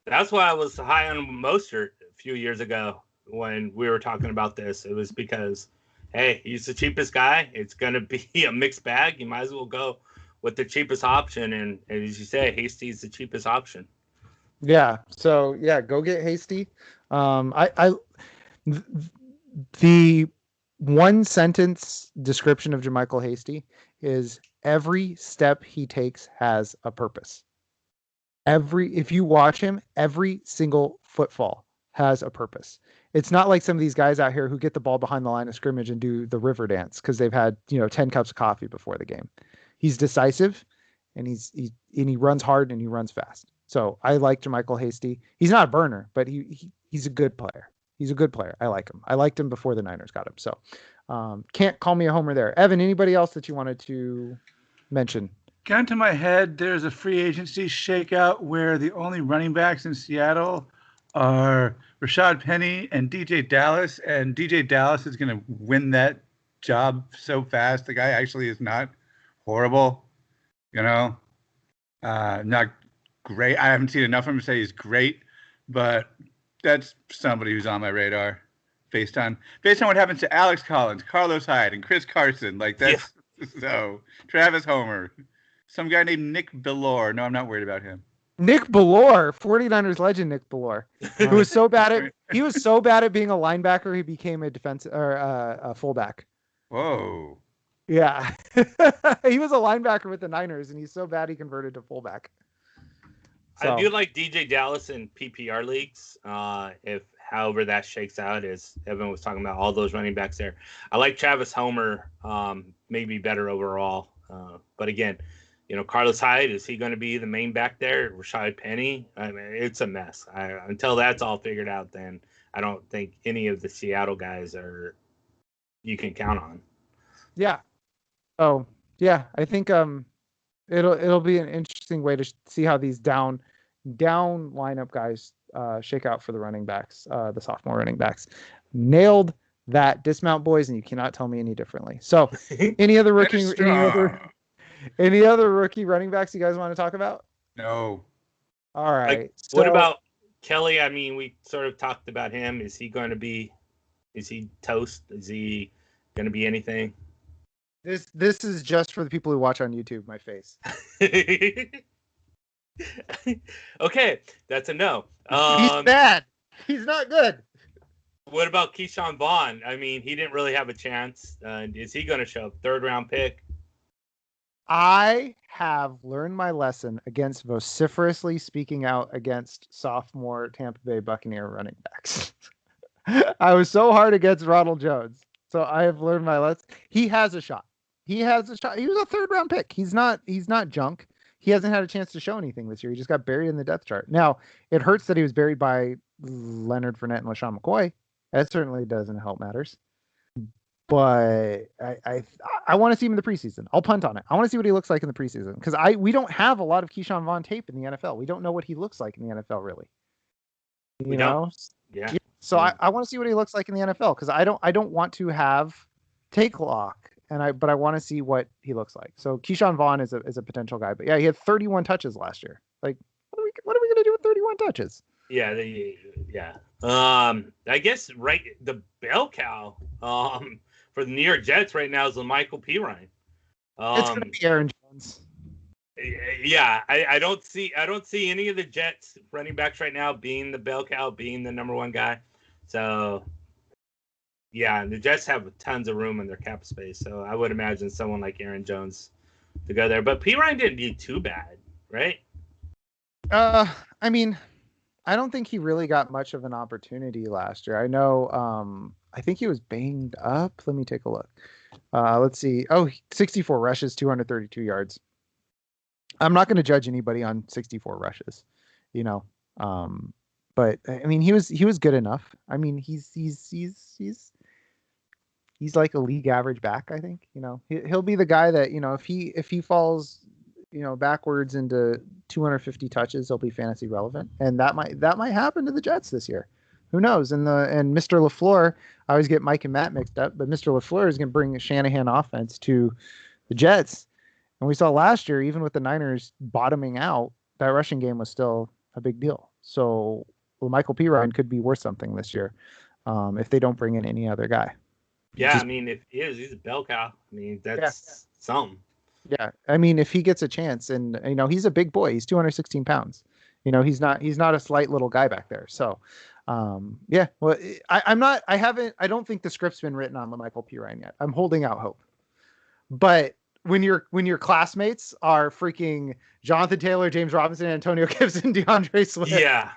That's why I was high on Mostert a few years ago when we were talking about this. It was because, hey, he's the cheapest guy. It's going to be a mixed bag. You might as well go with the cheapest option, and as you say, Hasty's the cheapest option. Yeah. So yeah, go get Hasty. The one sentence description of JaMychal Hasty is every step he takes has a purpose. If you watch him, every single footfall has a purpose. It's not like some of these guys out here who get the ball behind the line of scrimmage and do the river dance because they've had 10 cups of coffee before the game. He's decisive, and he runs hard and he runs fast. So I like JaMychal Hasty. He's not a burner, but he's a good player. He's a good player. I like him. I liked him before the Niners got him. So can't call me a homer there. Evan, anybody else that you wanted to mention? Gun to my head, there's a free agency shakeout where the only running backs in Seattle are Rashad Penny and DJ Dallas, and DJ Dallas is going to win that job so fast. The guy actually is not horrible, not great. I haven't seen enough of him to say he's great, but that's somebody who's on my radar based on what happens to Alex Collins, Carlos Hyde, and Chris Carson. Like that's So Travis Homer. Some guy named Nick Bellore. No, I'm not worried about him. Nick Bellore, 49ers legend Nick Bellore, who was so bad at being a linebacker, he became a a fullback. Whoa. Yeah. He was a linebacker with the Niners, and he's so bad he converted to fullback. So. I do like DJ Dallas in PPR leagues. If however that shakes out, as Evan was talking about, all those running backs there. I like Travis Homer, maybe better overall. But again, Carlos Hyde, is he going to be the main back there? Rashad Penny? I mean, it's a mess. Until that's all figured out, then I don't think any of the Seattle guys you can count on. Yeah. Oh, yeah. I think it'll be an interesting way to see how these down lineup guys shakeout for the running backs, the sophomore running backs. Nailed that dismount, boys, and you cannot tell me any differently. So, any other rookie running backs you guys want to talk about? No. All right. Like, what about Kelly? I mean, we sort of talked about him. Is he toast? Is he going to be anything? This is just for the people who watch on YouTube, my face. Okay, that's a no. He's bad. He's not good. What about Keyshawn Vaughn? I mean, he didn't really have a chance. Is he going to show up? 3rd round pick? I have learned my lesson against vociferously speaking out against sophomore Tampa Bay Buccaneer running backs. I was so hard against Ronald Jones. So I have learned my lesson. He has a shot. He was a 3rd round pick. He's not junk. He hasn't had a chance to show anything this year. He just got buried in the depth chart. Now, it hurts that he was buried by Leonard Fournette and LaShawn McCoy. That certainly doesn't help matters. But I want to see him in the preseason. I'll punt on it. I want to see what he looks like in the preseason because we don't have a lot of Keyshawn Vaughn tape in the NFL. We don't know what he looks like in the NFL really. You know? Yeah. So I want to see what he looks like in the NFL because I don't want to have take lock but I want to see what he looks like. So Keyshawn Vaughn is a potential guy. But yeah, he had 31 touches last year. Like what are we gonna do with 31 touches? Yeah, I guess the bell cow for the New York Jets right now is LaMichael Pirine. It's gonna be Aaron Jones. Yeah, I don't see any of the Jets running backs right now being the bell cow, being the number 1 guy. So yeah, the Jets have tons of room in their cap space. So I would imagine someone like Aaron Jones to go there. But Pirine didn't do too bad, right? I mean, I don't think he really got much of an opportunity last year. I know, I think he was banged up. Let me take a look. Let's see. 64 rushes, 232 yards. I'm not going to judge anybody on 64 rushes, you know. But I mean, he was good enough. I mean, he's like a league average back. I think, you know, he'll be the guy that, you know, if he falls, you know, backwards into 250 touches, he'll be fantasy relevant, and that might happen to the Jets this year. Who knows? And Mr. LaFleur, I always get Mike and Matt mixed up, but Mr. LaFleur is going to bring a Shanahan offense to the Jets. And we saw last year, even with the Niners bottoming out, that rushing game was still a big deal. So Michael Pirine could be worth something this year if they don't bring in any other guy. Yeah, I mean, if he's a bell cow. I mean, that's something. Yeah, I mean, if he gets a chance, and you know, he's a big boy. He's 216 pounds. You know, he's not a slight little guy back there. So, yeah. Well, I don't think the script's been written on Michael Pirine yet. I'm holding out hope. But when your classmates are freaking Jonathan Taylor, James Robinson, Antonio Gibson, DeAndre Swift. Yeah.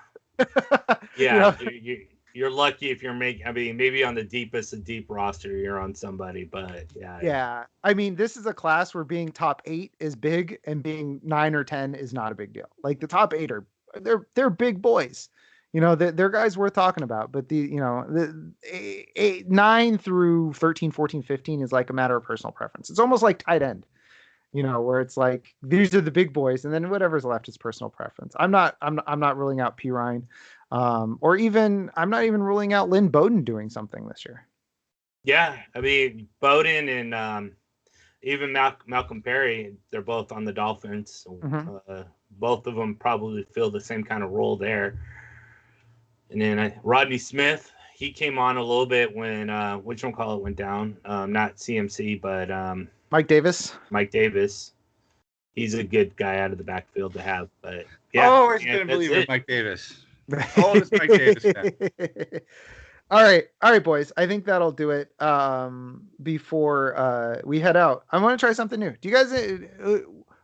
Yeah. You know? You're lucky if you're making. I mean, maybe on the deepest of deep roster, you're on somebody, but yeah. Yeah, I mean, this is a class where being top 8 is big, and being 9 or 10 is not a big deal. Like the top 8 they're big boys, you know. They're guys worth talking about. But the 9 through 13, 14, 15 is like a matter of personal preference. It's almost like tight end, you know, where it's like these are the big boys, and then whatever's left is personal preference. I'm not ruling out Pirine. Or even I'm not even ruling out Lynn Bowden doing something this year. Yeah, I mean Bowden and even Malcolm Perry, they're both on the Dolphins. Mm-hmm. Both of them probably fill the same kind of role there. And then Rodney Smith, he came on a little bit when whatchamacallit went down. Not CMC, but Mike Davis. He's a good guy out of the backfield to have. But yeah, always been a believer in Mike Davis. Oldest Mike Davis fan. All right, boys. I think that'll do it. Before we head out, I want to try something new. Do you guys?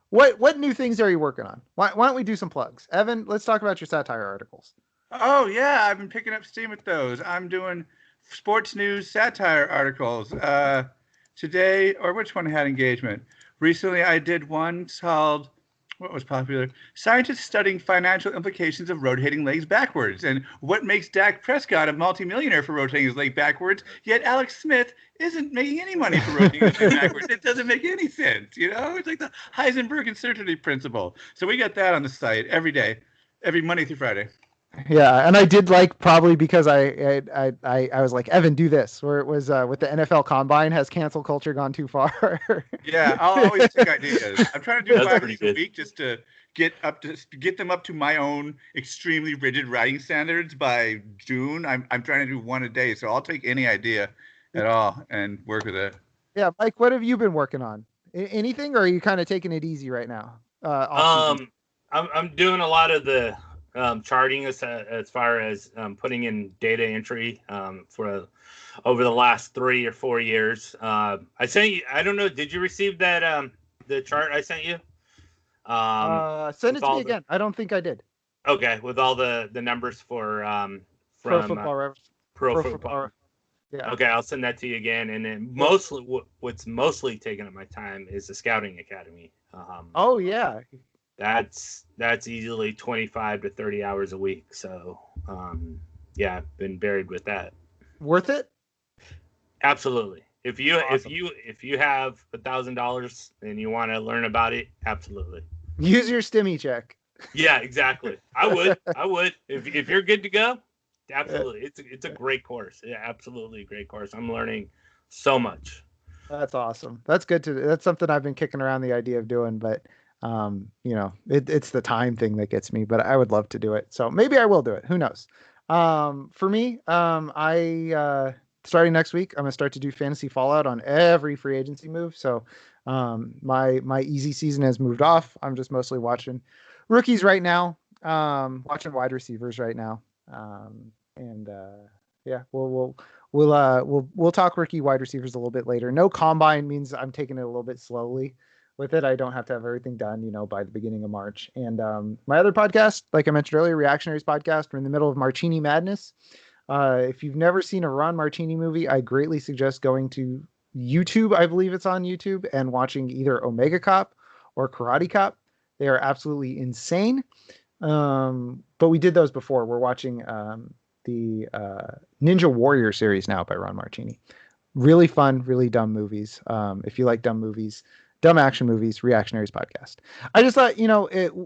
What new things are you working on? Why don't we do some plugs? Evan, let's talk about your satire articles. Oh yeah, I've been picking up steam with those. I'm doing sports news satire articles. Today, or which one had engagement? Recently, I did one called. What was popular? Scientists studying financial implications of rotating legs backwards, and what makes Dak Prescott a multimillionaire for rotating his leg backwards, yet Alex Smith isn't making any money for rotating his leg backwards. It doesn't make any sense, you know? It's like the Heisenberg uncertainty principle. So we got that on the site every day, every Monday through Friday. Yeah, and I did like probably because I was like, Evan, do this, where it was with the NFL Combine. Has cancel culture gone too far? Yeah, I'll always take ideas. I'm trying to do That's 5 pretty days a good. week just to get them up to my own extremely rigid writing standards by June. I'm trying to do 1 a day, so I'll take any idea at all and work with it. Yeah, Mike, what have you been working on? Anything, or are you kind of taking it easy right now? I'm doing a lot of the charting as far as putting in data entry for over the last 3 or 4 years. I sent you. I don't know. Did you receive that the chart I sent you? Send it to me again. I don't think I did. Okay, with all the numbers for Pro Football Pro Football. Yeah. Okay, I'll send that to you again. And then what's mostly taking up my time is the scouting academy. Oh yeah. That's easily 25 to 30 hours a week. So yeah, I've been buried with that. Worth it? Absolutely. If you Awesome. if you have $1,000 and you want to learn about it, absolutely. Use your stimmy check. Yeah, exactly. I would. If you're good to go, absolutely. It's a great course. Yeah, absolutely a great course. I'm learning so much. That's awesome. That's good that's something I've been kicking around the idea of doing, but it's the time thing that gets me, but I would love to do it. So maybe I will do it. Who knows? For me, I starting next week, I'm gonna start to do fantasy fallout on every free agency move. So my easy season has moved off. I'm just mostly watching rookies right now, watching wide receivers right now. Yeah, we'll talk rookie wide receivers a little bit later. No combine means I'm taking it a little bit slowly with it. I don't have to have everything done, by the beginning of March. And my other podcast, like I mentioned earlier, Reactionaries podcast, we're in the middle of Martini Madness. If you've never seen a Ron Martini movie, I greatly suggest going to YouTube. I believe it's on YouTube, and watching either Omega Cop or Karate Cop. They are absolutely insane. But we did those before. We're watching the Ninja Warrior series now by Ron Martini. Really fun, really dumb movies. If you like dumb movies, dumb action movies, Reactionaries podcast. I just thought,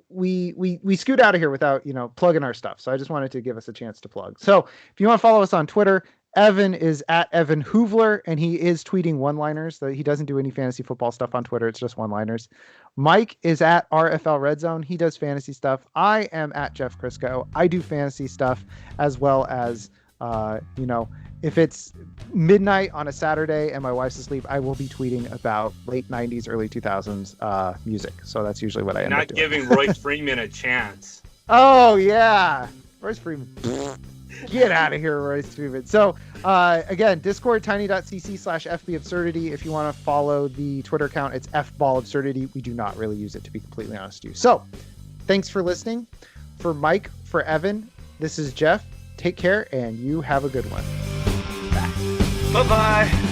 we scoot out of here without, plugging our stuff. So I just wanted to give us a chance to plug. So if you want to follow us on Twitter, Evan is at Evan Hoovler, and he is tweeting one-liners. He doesn't do any fantasy football stuff on Twitter. It's just one-liners. Mike is at RFL Red Zone. He does fantasy stuff. I am at Jeff Crisco. I do fantasy stuff, as well as, if it's midnight on a Saturday and my wife's asleep, I will be tweeting about late 90s, early 2000s music. So that's usually what I end up doing. Not giving Royce Freeman a chance. Oh, yeah. Royce Freeman. Get out of here, Royce Freeman. So, again, Discord, tiny.cc/FB Absurdity. If you want to follow the Twitter account, it's FBall Absurdity. We do not really use it, to be completely honest with you. So, thanks for listening. For Mike, for Evan, this is Jeff. Take care, and you have a good one. Bye-bye.